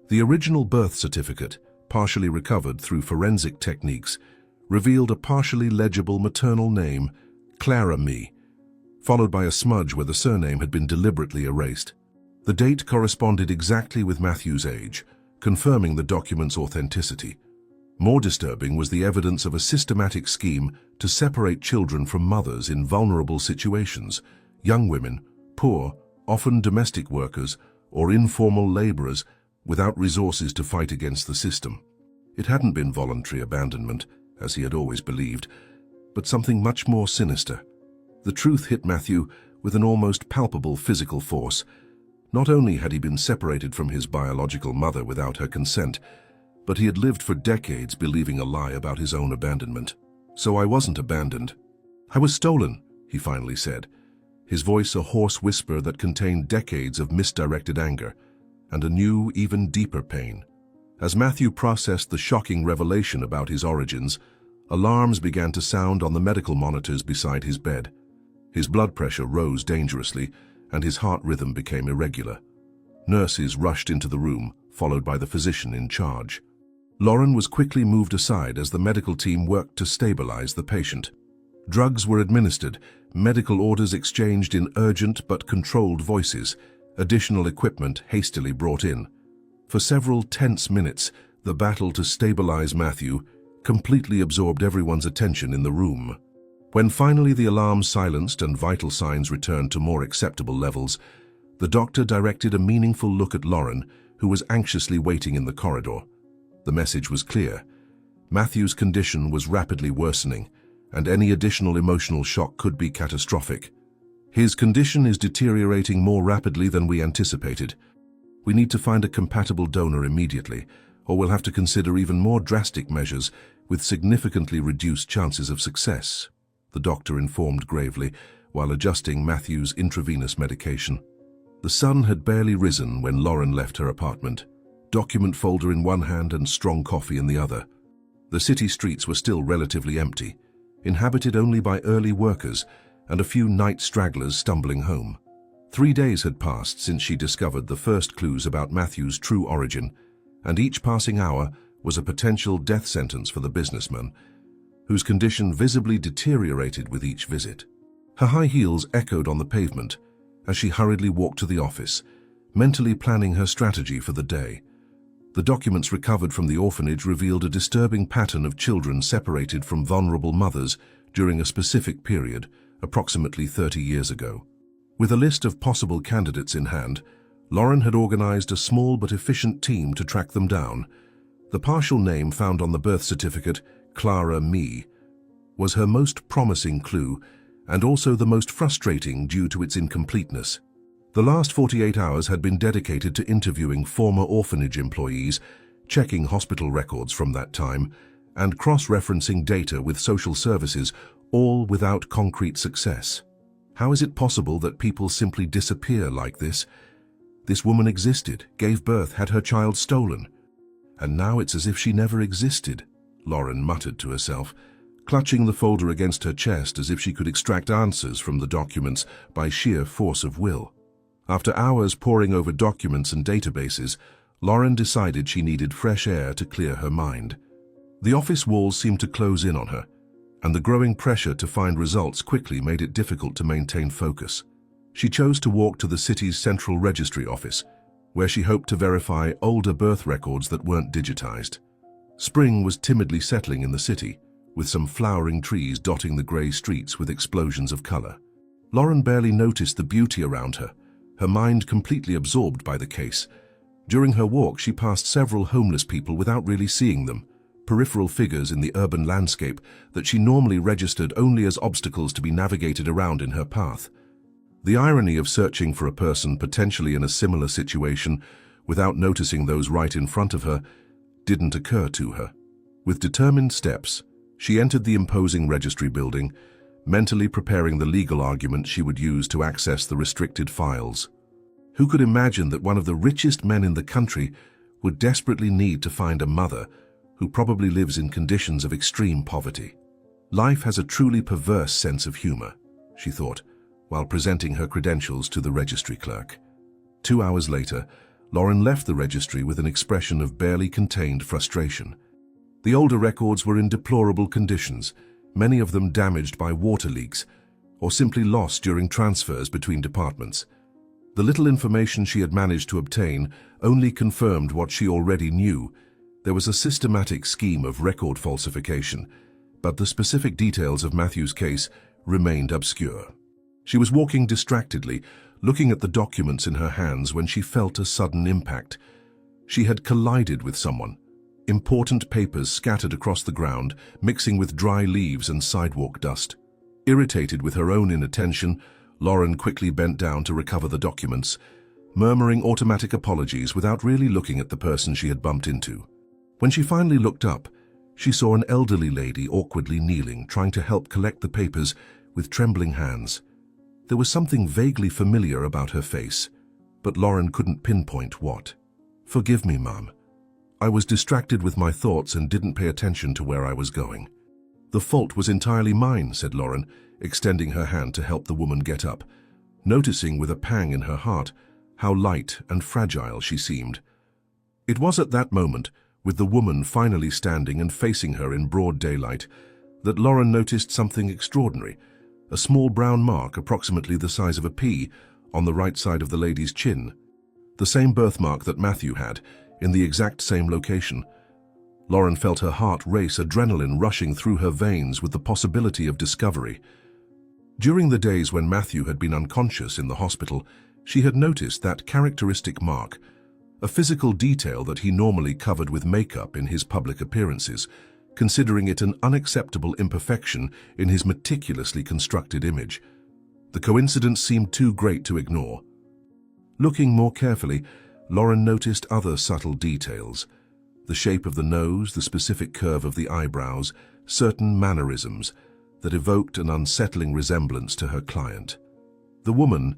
The original birth certificate, partially recovered through forensic techniques, revealed a partially legible maternal name, Clara Mee, followed by a smudge where the surname had been deliberately erased. The date corresponded exactly with Matthew's age, confirming the document's authenticity. More disturbing was the evidence of a systematic scheme to separate children from mothers in vulnerable situations, young women, poor, often domestic workers, or informal laborers without resources to fight against the system. It hadn't been voluntary abandonment, as he had always believed, but something much more sinister. The truth hit Matthew with an almost palpable physical force. Not only had he been separated from his biological mother without her consent, but he had lived for decades believing a lie about his own abandonment. So I wasn't abandoned. I was stolen, he finally said, his voice a hoarse whisper that contained decades of misdirected anger and a new, even deeper pain. As Matthew processed the shocking revelation about his origins, alarms began to sound on the medical monitors beside his bed. His blood pressure rose dangerously, and his heart rhythm became irregular. Nurses rushed into the room, followed by the physician in charge. Lauren was quickly moved aside as the medical team worked to stabilize the patient. Drugs were administered, medical orders exchanged in urgent but controlled voices, additional equipment hastily brought in. For several tense minutes, the battle to stabilize Matthew completely absorbed everyone's attention in the room. When finally the alarms silenced and vital signs returned to more acceptable levels, the doctor directed a meaningful look at Lauren, who was anxiously waiting in the corridor. The message was clear. Matthew's condition was rapidly worsening, and any additional emotional shock could be catastrophic. His condition is deteriorating more rapidly than we anticipated. We need to find a compatible donor immediately, or we'll have to consider even more drastic measures with significantly reduced chances of success, the doctor informed gravely while adjusting Matthew's intravenous medication. The sun had barely risen when Lauren left her apartment, document folder in one hand and strong coffee in the other. The city streets were still relatively empty, inhabited only by early workers and a few night stragglers stumbling home. 3 days had passed since she discovered the first clues about Matthew's true origin, and each passing hour was a potential death sentence for the businessman, whose condition visibly deteriorated with each visit. Her high heels echoed on the pavement as she hurriedly walked to the office, mentally planning her strategy for the day. The documents recovered from the orphanage revealed a disturbing pattern of children separated from vulnerable mothers during a specific period, approximately 30 years ago. With a list of possible candidates in hand, Lauren had organized a small but efficient team to track them down. The partial name found on the birth certificate, Clara Mee, was her most promising clue and also the most frustrating due to its incompleteness. The last 48 hours had been dedicated to interviewing former orphanage employees, checking hospital records from that time, and cross-referencing data with social services, all without concrete success. How is it possible that people simply disappear like this? This woman existed, gave birth, had her child stolen. And now it's as if she never existed, Lauren muttered to herself, clutching the folder against her chest as if she could extract answers from the documents by sheer force of will. After hours poring over documents and databases, Lauren decided she needed fresh air to clear her mind. The office walls seemed to close in on her, and the growing pressure to find results quickly made it difficult to maintain focus. She chose to walk to the city's central registry office, where she hoped to verify older birth records that weren't digitized. Spring was timidly settling in the city, with some flowering trees dotting the grey streets with explosions of color. Lauren barely noticed the beauty around her, her mind completely absorbed by the case. During her walk, she passed several homeless people without really seeing them, peripheral figures in the urban landscape that she normally registered only as obstacles to be navigated around in her path. The irony of searching for a person potentially in a similar situation without noticing those right in front of her didn't occur to her. With determined steps, she entered the imposing registry building, mentally preparing the legal argument she would use to access the restricted files. Who could imagine that one of the richest men in the country would desperately need to find a mother who probably lives in conditions of extreme poverty? Life has a truly perverse sense of humor, she thought, while presenting her credentials to the registry clerk. 2 hours later, Lauren left the registry with an expression of barely contained frustration. The older records were in deplorable conditions, many of them damaged by water leaks, or simply lost during transfers between departments. The little information she had managed to obtain only confirmed what she already knew. There was a systematic scheme of record falsification, but the specific details of Matthew's case remained obscure. She was walking distractedly, looking at the documents in her hands when she felt a sudden impact. She had collided with someone. Important papers scattered across the ground, mixing with dry leaves and sidewalk dust. Irritated with her own inattention, Lauren quickly bent down to recover the documents, murmuring automatic apologies without really looking at the person she had bumped into. When she finally looked up, she saw an elderly lady awkwardly kneeling, trying to help collect the papers with trembling hands. There was something vaguely familiar about her face, but Lauren couldn't pinpoint what. "Forgive me, Mum. I was distracted with my thoughts and didn't pay attention to where I was going." "The fault was entirely mine," said Lauren, extending her hand to help the woman get up, noticing with a pang in her heart how light and fragile she seemed. It was at that moment, with the woman finally standing and facing her in broad daylight, that Lauren noticed something extraordinary: a small brown mark approximately the size of a pea on the right side of the lady's chin. The same birthmark that Matthew had, in the exact same location. Lauren felt her heart race, adrenaline rushing through her veins with the possibility of discovery. During the days when Matthew had been unconscious in the hospital, she had noticed that characteristic mark, a physical detail that he normally covered with makeup in his public appearances, considering it an unacceptable imperfection in his meticulously constructed image. The coincidence seemed too great to ignore. Looking more carefully, Lauren noticed other subtle details: the shape of the nose, the specific curve of the eyebrows, certain mannerisms that evoked an unsettling resemblance to her client. The woman,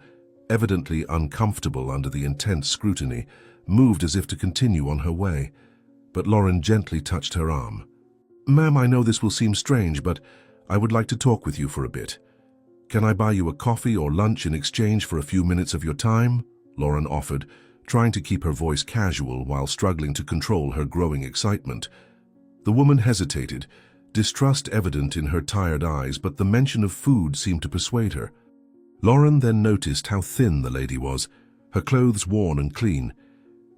evidently uncomfortable under the intense scrutiny, moved as if to continue on her way, but Lauren gently touched her arm. "Ma'am, I know this will seem strange, but I would like to talk with you for a bit. Can I buy you a coffee or lunch in exchange for a few minutes of your time?" Lauren offered, trying to keep her voice casual while struggling to control her growing excitement. The woman hesitated, distrust evident in her tired eyes, but the mention of food seemed to persuade her. Lauren then noticed how thin the lady was, her clothes worn and clean,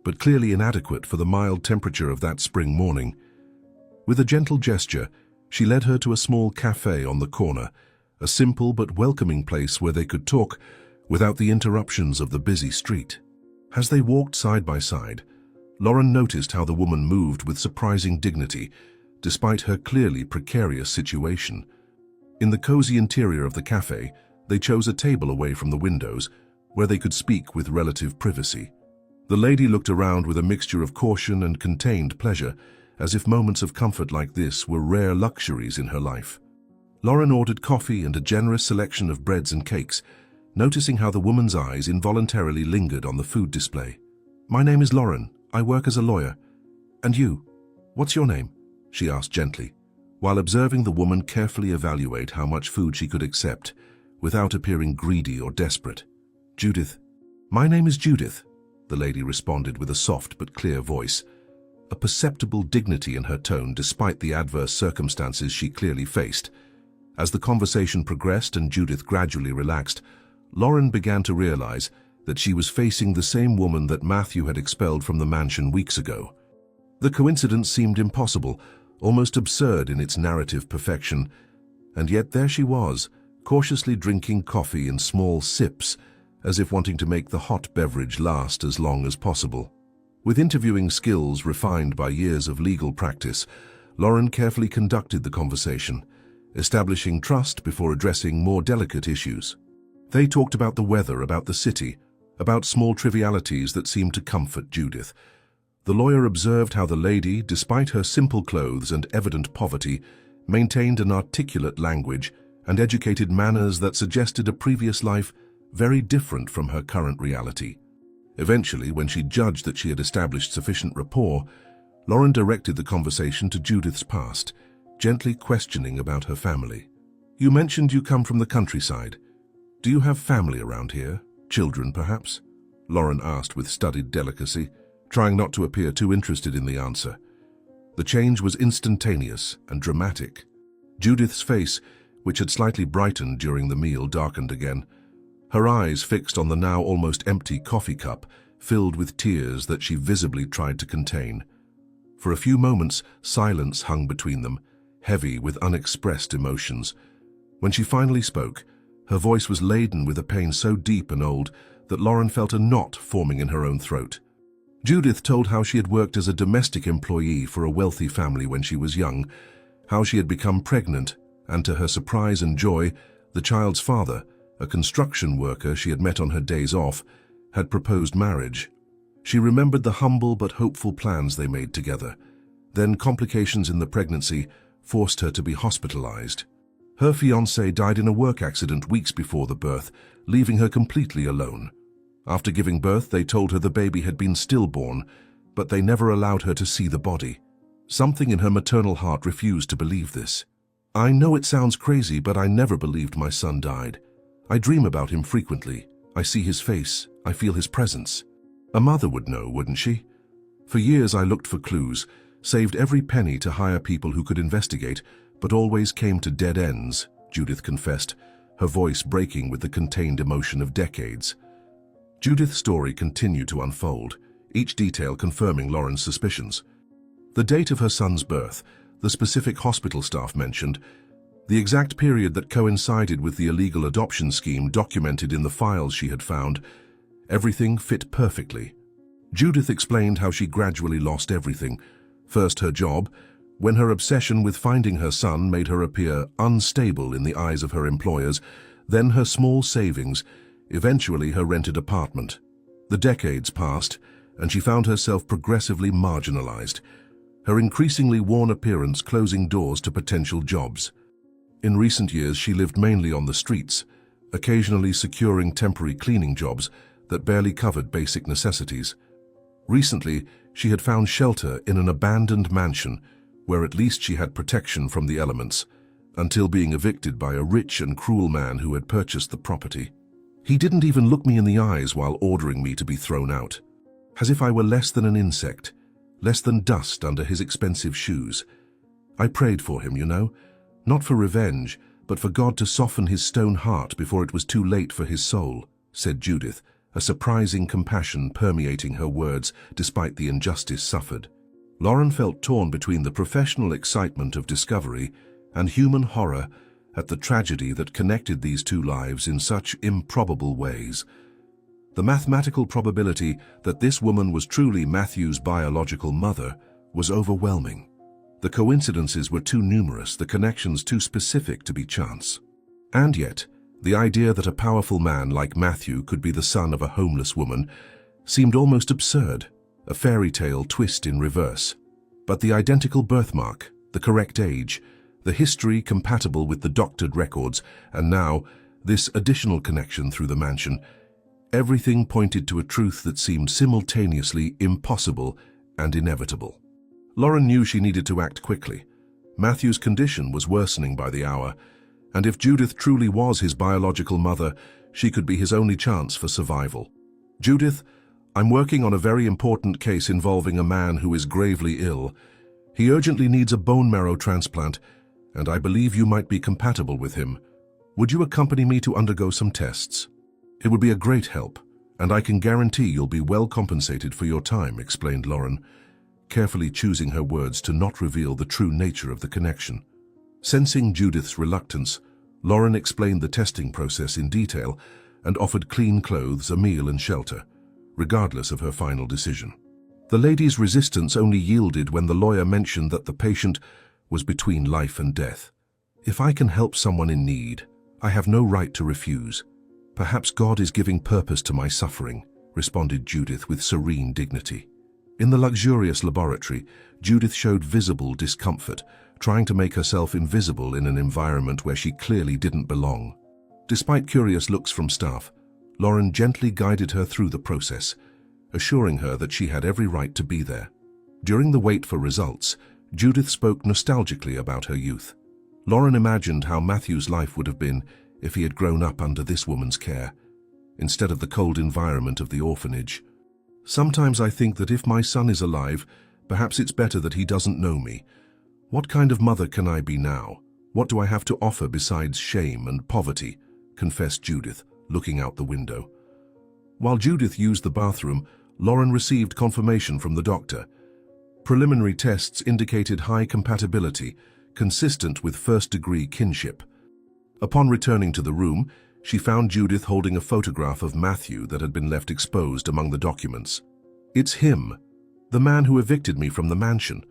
but clearly inadequate for the mild temperature of that spring morning. With a gentle gesture, she led her to a small cafe on the corner, a simple but welcoming place where they could talk without the interruptions of the busy street. As they walked side by side, Lauren noticed how the woman moved with surprising dignity, despite her clearly precarious situation. In the cozy interior of the cafe, they chose a table away from the windows, where they could speak with relative privacy. The lady looked around with a mixture of caution and contained pleasure, as if moments of comfort like this were rare luxuries in her life. Lauren ordered coffee and a generous selection of breads and cakes, noticing how the woman's eyes involuntarily lingered on the food display. "My name is Lauren. I work as a lawyer. And you? What's your name?" she asked gently, while observing the woman carefully evaluate how much food she could accept, without appearing greedy or desperate. "Judith." "My name is Judith," the lady responded with a soft but clear voice, a perceptible dignity in her tone despite the adverse circumstances she clearly faced. As the conversation progressed and Judith gradually relaxed, Lauren began to realize that she was facing the same woman that Matthew had expelled from the mansion weeks ago. The coincidence seemed impossible, almost absurd in its narrative perfection, and yet there she was, cautiously drinking coffee in small sips, as if wanting to make the hot beverage last as long as possible. With interviewing skills refined by years of legal practice, Lauren carefully conducted the conversation, establishing trust before addressing more delicate issues. They talked about the weather, about the city, about small trivialities that seemed to comfort Judith. The lawyer observed how the lady, despite her simple clothes and evident poverty, maintained an articulate language and educated manners that suggested a previous life very different from her current reality. Eventually, when she judged that she had established sufficient rapport, Lauren directed the conversation to Judith's past, gently questioning about her family. "You mentioned you come from the countryside. Do you have family around here? Children, perhaps?" Lauren asked with studied delicacy, trying not to appear too interested in the answer. The change was instantaneous and dramatic. Judith's face, which had slightly brightened during the meal, darkened again. Her eyes fixed on the now almost empty coffee cup, filled with tears that she visibly tried to contain. For a few moments, silence hung between them, heavy with unexpressed emotions. When she finally spoke, her voice was laden with a pain so deep and old that Lauren felt a knot forming in her own throat. Judith told how she had worked as a domestic employee for a wealthy family when she was young, how she had become pregnant, and to her surprise and joy, the child's father, a construction worker she had met on her days off, had proposed marriage. She remembered the humble but hopeful plans they made together. Then complications in the pregnancy forced her to be hospitalized. Her fiancé died in a work accident weeks before the birth, leaving her completely alone. After giving birth, they told her the baby had been stillborn, but they never allowed her to see the body. Something in her maternal heart refused to believe this. "I know it sounds crazy, but I never believed my son died. I dream about him frequently. I see his face. I feel his presence." A mother would know, wouldn't she? "For years I looked for clues, saved every penny to hire people who could investigate, but always came to dead ends," Judith confessed, her voice breaking with the contained emotion of decades. Judith's story continued to unfold, each detail confirming Lauren's suspicions. The date of her son's birth, the specific hospital staff mentioned, the exact period that coincided with the illegal adoption scheme documented in the files she had found, everything fit perfectly. Judith explained how she gradually lost everything. First her job, when her obsession with finding her son made her appear unstable in the eyes of her employers, then her small savings, eventually her rented apartment. The decades passed, and she found herself progressively marginalized, her increasingly worn appearance closing doors to potential jobs. In recent years, she lived mainly on the streets, occasionally securing temporary cleaning jobs that barely covered basic necessities. Recently, she had found shelter in an abandoned mansion where at least she had protection from the elements, until being evicted by a rich and cruel man who had purchased the property. He didn't even look me in the eyes while ordering me to be thrown out, as if I were less than an insect, less than dust under his expensive shoes. I prayed for him, you know, not for revenge, but for God to soften his stone heart before it was too late for his soul," said Judith, a surprising compassion permeating her words despite the injustice suffered. Lauren felt torn between the professional excitement of discovery and human horror at the tragedy that connected these two lives in such improbable ways. The mathematical probability that this woman was truly Matthew's biological mother was overwhelming. The coincidences were too numerous, the connections too specific to be chance. And yet, the idea that a powerful man like Matthew could be the son of a homeless woman seemed almost absurd, a fairy tale twist in reverse. But the identical birthmark, the correct age, the history compatible with the doctored records, and now this additional connection through the mansion, everything pointed to a truth that seemed simultaneously impossible and inevitable. Lauren knew she needed to act quickly. Matthew's condition was worsening by the hour, and if Judith truly was his biological mother, she could be his only chance for survival. "Judith, I'm working on a very important case involving a man who is gravely ill. He urgently needs a bone marrow transplant, and I believe you might be compatible with him. Would you accompany me to undergo some tests? It would be a great help, and I can guarantee you'll be well compensated for your time," explained Lauren, carefully choosing her words to not reveal the true nature of the connection. Sensing Judith's reluctance, Lauren explained the testing process in detail and offered clean clothes, a meal and shelter, regardless of her final decision. The lady's resistance only yielded when the lawyer mentioned that the patient was between life and death. "If I can help someone in need, I have no right to refuse. Perhaps God is giving purpose to my suffering," responded Judith with serene dignity. In the luxurious laboratory, Judith showed visible discomfort, trying to make herself invisible in an environment where she clearly didn't belong. Despite curious looks from staff, Lauren gently guided her through the process, assuring her that she had every right to be there. During the wait for results, Judith spoke nostalgically about her youth. Lauren imagined how Matthew's life would have been if he had grown up under this woman's care, instead of the cold environment of the orphanage. "Sometimes I think that if my son is alive, perhaps it's better that he doesn't know me. What kind of mother can I be now?" What do I have to offer besides shame and poverty? Confessed Judith, looking out the window. While Judith used the bathroom, Lauren received confirmation from the doctor. Preliminary tests indicated high compatibility, consistent with first-degree kinship. Upon returning to the room, she found Judith holding a photograph of Matthew that had been left exposed among the documents. It's him, the man who evicted me from the mansion.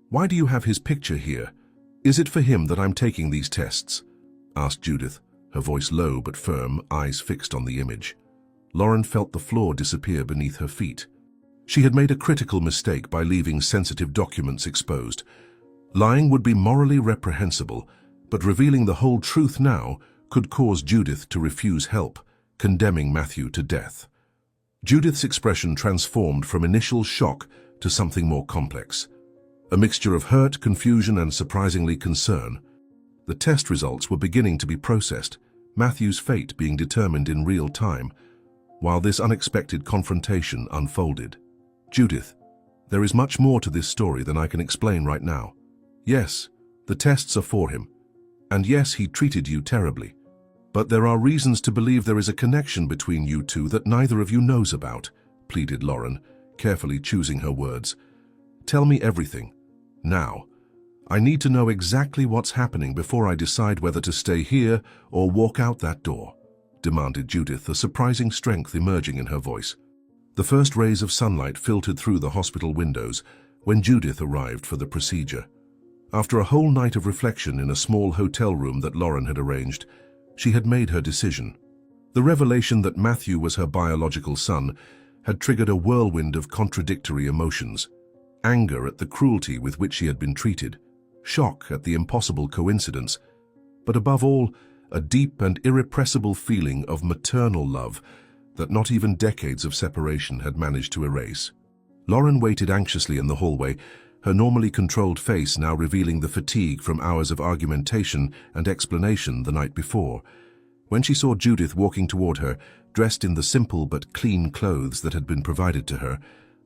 Why do you have his picture here? Is it for him that I'm taking these tests? Asked Judith, her voice low but firm, eyes fixed on the image. Lauren felt the floor disappear beneath her feet. She had made a critical mistake by leaving sensitive documents exposed. Lying would be morally reprehensible, but revealing the whole truth now could cause Judith to refuse help, condemning Matthew to death. Judith's expression transformed from initial shock to something more complex. A mixture of hurt, confusion, and surprisingly concern. The test results were beginning to be processed, Matthew's fate being determined in real time, while this unexpected confrontation unfolded. Judith, there is much more to this story than I can explain right now. Yes, the tests are for him. And yes, he treated you terribly. But there are reasons to believe there is a connection between you two that neither of you knows about, pleaded Lauren, carefully choosing her words. Tell me everything. Now. I need to know exactly what's happening before I decide whether to stay here or walk out that door, demanded Judith, a surprising strength emerging in her voice. The first rays of sunlight filtered through the hospital windows when Judith arrived for the procedure. After a whole night of reflection in a small hotel room that Lauren had arranged, she had made her decision. The revelation that Matthew was her biological son had triggered a whirlwind of contradictory emotions. Anger at the cruelty with which she had been treated, shock at the impossible coincidence, but above all, a deep and irrepressible feeling of maternal love that not even decades of separation had managed to erase. Lauren waited anxiously in the hallway, her normally controlled face now revealing the fatigue from hours of argumentation and explanation the night before. When she saw Judith walking toward her, dressed in the simple but clean clothes that had been provided to her,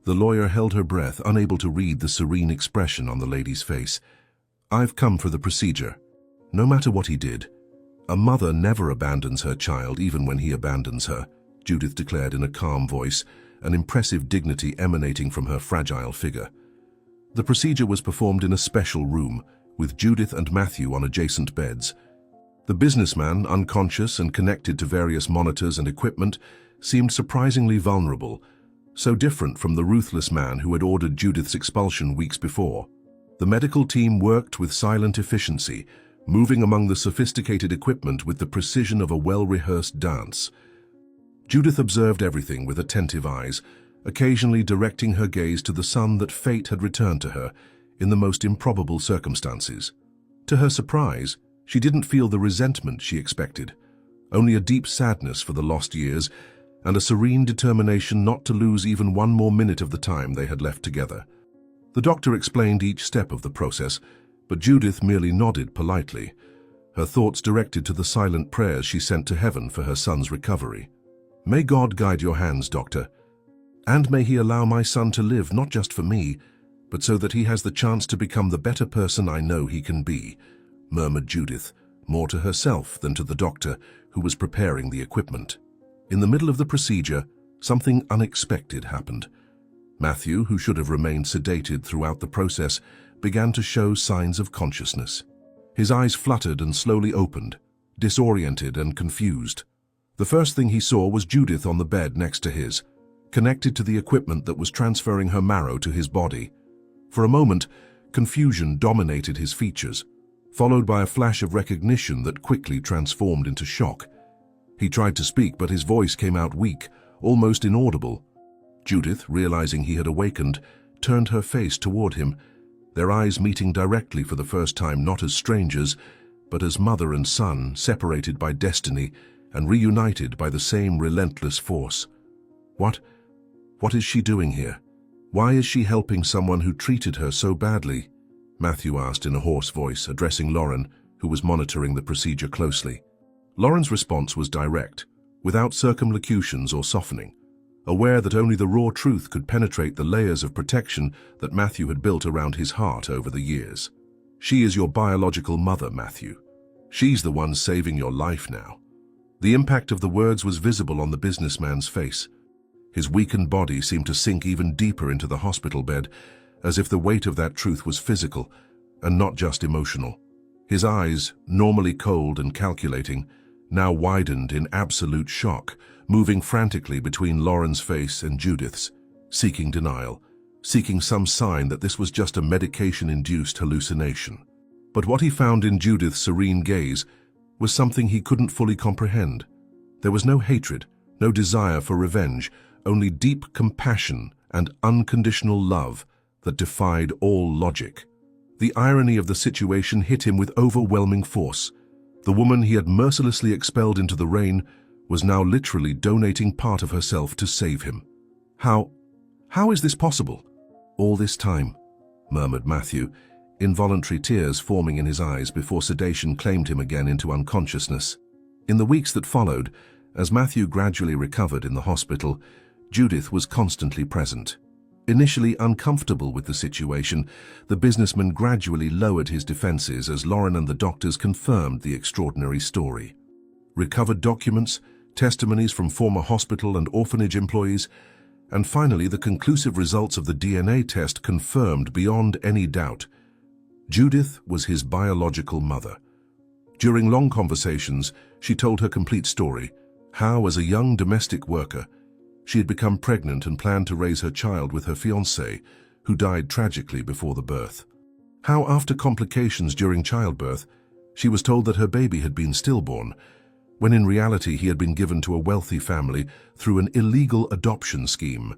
the lawyer held her breath, unable to read the serene expression on the lady's face. I've come for the procedure. No matter what he did, a mother never abandons her child even when he abandons her, Judith declared in a calm voice, an impressive dignity emanating from her fragile figure. The procedure was performed in a special room, with Judith and Matthew on adjacent beds. The businessman, unconscious and connected to various monitors and equipment, seemed surprisingly vulnerable, so different from the ruthless man who had ordered Judith's expulsion weeks before. The medical team worked with silent efficiency, moving among the sophisticated equipment with the precision of a well-rehearsed dance. Judith observed everything with attentive eyes, occasionally directing her gaze to the son that fate had returned to her in the most improbable circumstances. To her surprise, she didn't feel the resentment she expected, only a deep sadness for the lost years and a serene determination not to lose even one more minute of the time they had left together. The doctor explained each step of the process, but Judith merely nodded politely, her thoughts directed to the silent prayers she sent to heaven for her son's recovery. May God guide your hands, doctor, and may he allow my son to live not just for me, but so that he has the chance to become the better person I know he can be, murmured Judith, more to herself than to the doctor who was preparing the equipment. In the middle of the procedure, something unexpected happened. Matthew, who should have remained sedated throughout the process, began to show signs of consciousness. His eyes fluttered and slowly opened, disoriented and confused. The first thing he saw was Judith on the bed next to his, connected to the equipment that was transferring her marrow to his body. For a moment, confusion dominated his features, followed by a flash of recognition that quickly transformed into shock. He tried to speak, but his voice came out weak, almost inaudible. Judith, realizing he had awakened, turned her face toward him, their eyes meeting directly for the first time not as strangers, but as mother and son, separated by destiny and reunited by the same relentless force. What is she doing here? Why is she helping someone who treated her so badly? Matthew asked in a hoarse voice, addressing Lauren, who was monitoring the procedure closely. Lauren's response was direct, without circumlocutions or softening, aware that only the raw truth could penetrate the layers of protection that Matthew had built around his heart over the years. She is your biological mother, Matthew. She's the one saving your life now." The impact of the words was visible on the businessman's face. His weakened body seemed to sink even deeper into the hospital bed, as if the weight of that truth was physical and not just emotional. His eyes, normally cold and calculating, now widened in absolute shock, moving frantically between Lauren's face and Judith's, seeking denial, seeking some sign that this was just a medication-induced hallucination. But what he found in Judith's serene gaze was something he couldn't fully comprehend. There was no hatred, no desire for revenge, only deep compassion and unconditional love that defied all logic. The irony of the situation hit him with overwhelming force. The woman he had mercilessly expelled into the rain was now literally donating part of herself to save him. How is this possible? "All this time," murmured Matthew, involuntary tears forming in his eyes before sedation claimed him again into unconsciousness. In the weeks that followed, as Matthew gradually recovered in the hospital, Judith was constantly present. Initially uncomfortable with the situation, the businessman gradually lowered his defenses as Lauren and the doctors confirmed the extraordinary story. Recovered documents, testimonies from former hospital and orphanage employees, and finally the conclusive results of the DNA test confirmed beyond any doubt. Judith was his biological mother. During long conversations, she told her complete story, how as a young domestic worker, she had become pregnant and planned to raise her child with her fiancé, who died tragically before the birth. How after complications during childbirth, she was told that her baby had been stillborn, when in reality he had been given to a wealthy family through an illegal adoption scheme.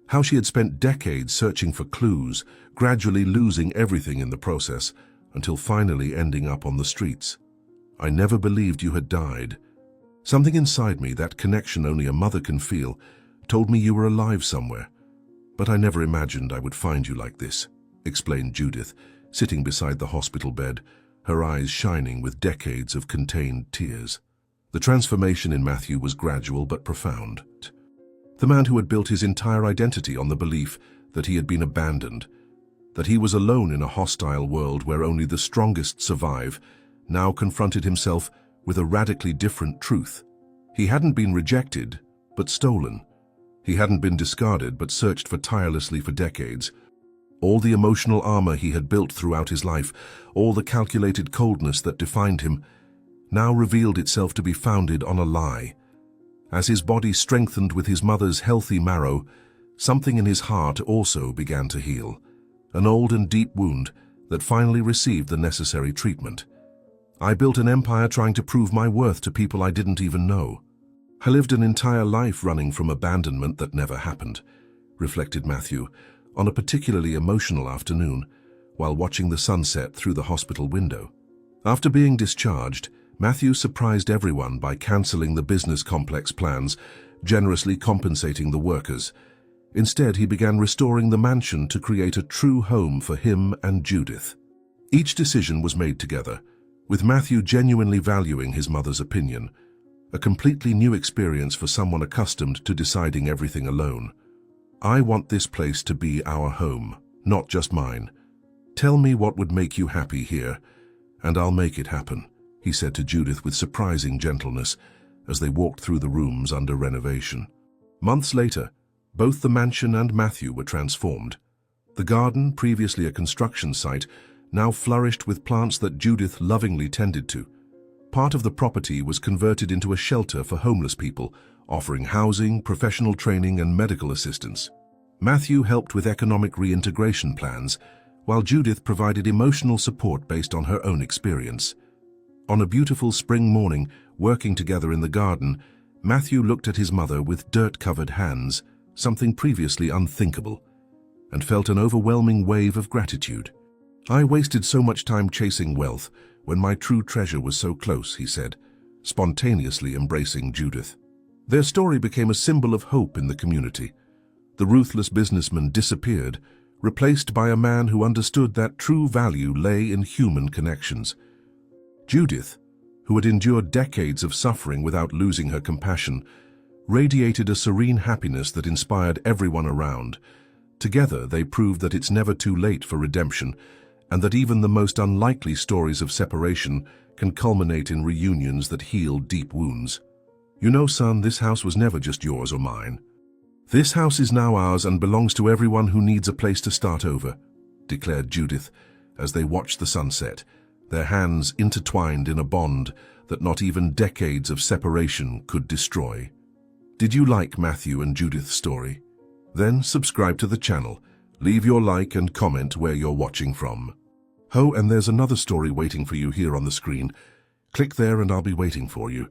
How she had spent decades searching for clues, gradually losing everything in the process, until finally ending up on the streets. "I never believed you had died. Something inside me, that connection only a mother can feel, told me you were alive somewhere. But I never imagined I would find you like this," explained Judith, sitting beside the hospital bed, her eyes shining with decades of contained tears. The transformation in Matthew was gradual but profound. The man who had built his entire identity on the belief that he had been abandoned, that he was alone in a hostile world where only the strongest survive, now confronted himself with a radically different truth. He hadn't been rejected, but stolen. He hadn't been discarded, but searched for tirelessly for decades. All the emotional armor he had built throughout his life, all the calculated coldness that defined him, now revealed itself to be founded on a lie. As his body strengthened with his mother's healthy marrow, something in his heart also began to heal, an old and deep wound that finally received the necessary treatment. "I built an empire trying to prove my worth to people I didn't even know. I lived an entire life running from abandonment that never happened," reflected Matthew on a particularly emotional afternoon while watching the sunset through the hospital window. After being discharged, Matthew surprised everyone by cancelling the business complex plans, generously compensating the workers. Instead, he began restoring the mansion to create a true home for him and Judith. Each decision was made together, with Matthew genuinely valuing his mother's opinion, a completely new experience for someone accustomed to deciding everything alone. "I want this place to be our home, not just mine. Tell me what would make you happy here, and I'll make it happen," he said to Judith with surprising gentleness as they walked through the rooms under renovation. Months later, both the mansion and Matthew were transformed. The garden, previously a construction site, now flourished with plants that Judith lovingly tended to. Part of the property was converted into a shelter for homeless people, offering housing, professional training, and medical assistance. Matthew helped with economic reintegration plans, while Judith provided emotional support based on her own experience. On a beautiful spring morning, working together in the garden, Matthew looked at his mother with dirt-covered hands, something previously unthinkable, and felt an overwhelming wave of gratitude. "I wasted so much time chasing wealth when my true treasure was so close," he said, spontaneously embracing Judith. Their story became a symbol of hope in the community. The ruthless businessman disappeared, replaced by a man who understood that true value lay in human connections. Judith, who had endured decades of suffering without losing her compassion, radiated a serene happiness that inspired everyone around. Together, they proved that it's never too late for redemption, and that even the most unlikely stories of separation can culminate in reunions that heal deep wounds. You know, son, this house was never just yours or mine. This house is now ours and belongs to everyone who needs a place to start over, declared Judith as they watched the sunset, their hands intertwined in a bond that not even decades of separation could destroy. Did you like Matthew and Judith's story? Then subscribe to the channel, leave your like and comment where you're watching from. Oh, and there's another story waiting for you here on the screen. Click there and I'll be waiting for you.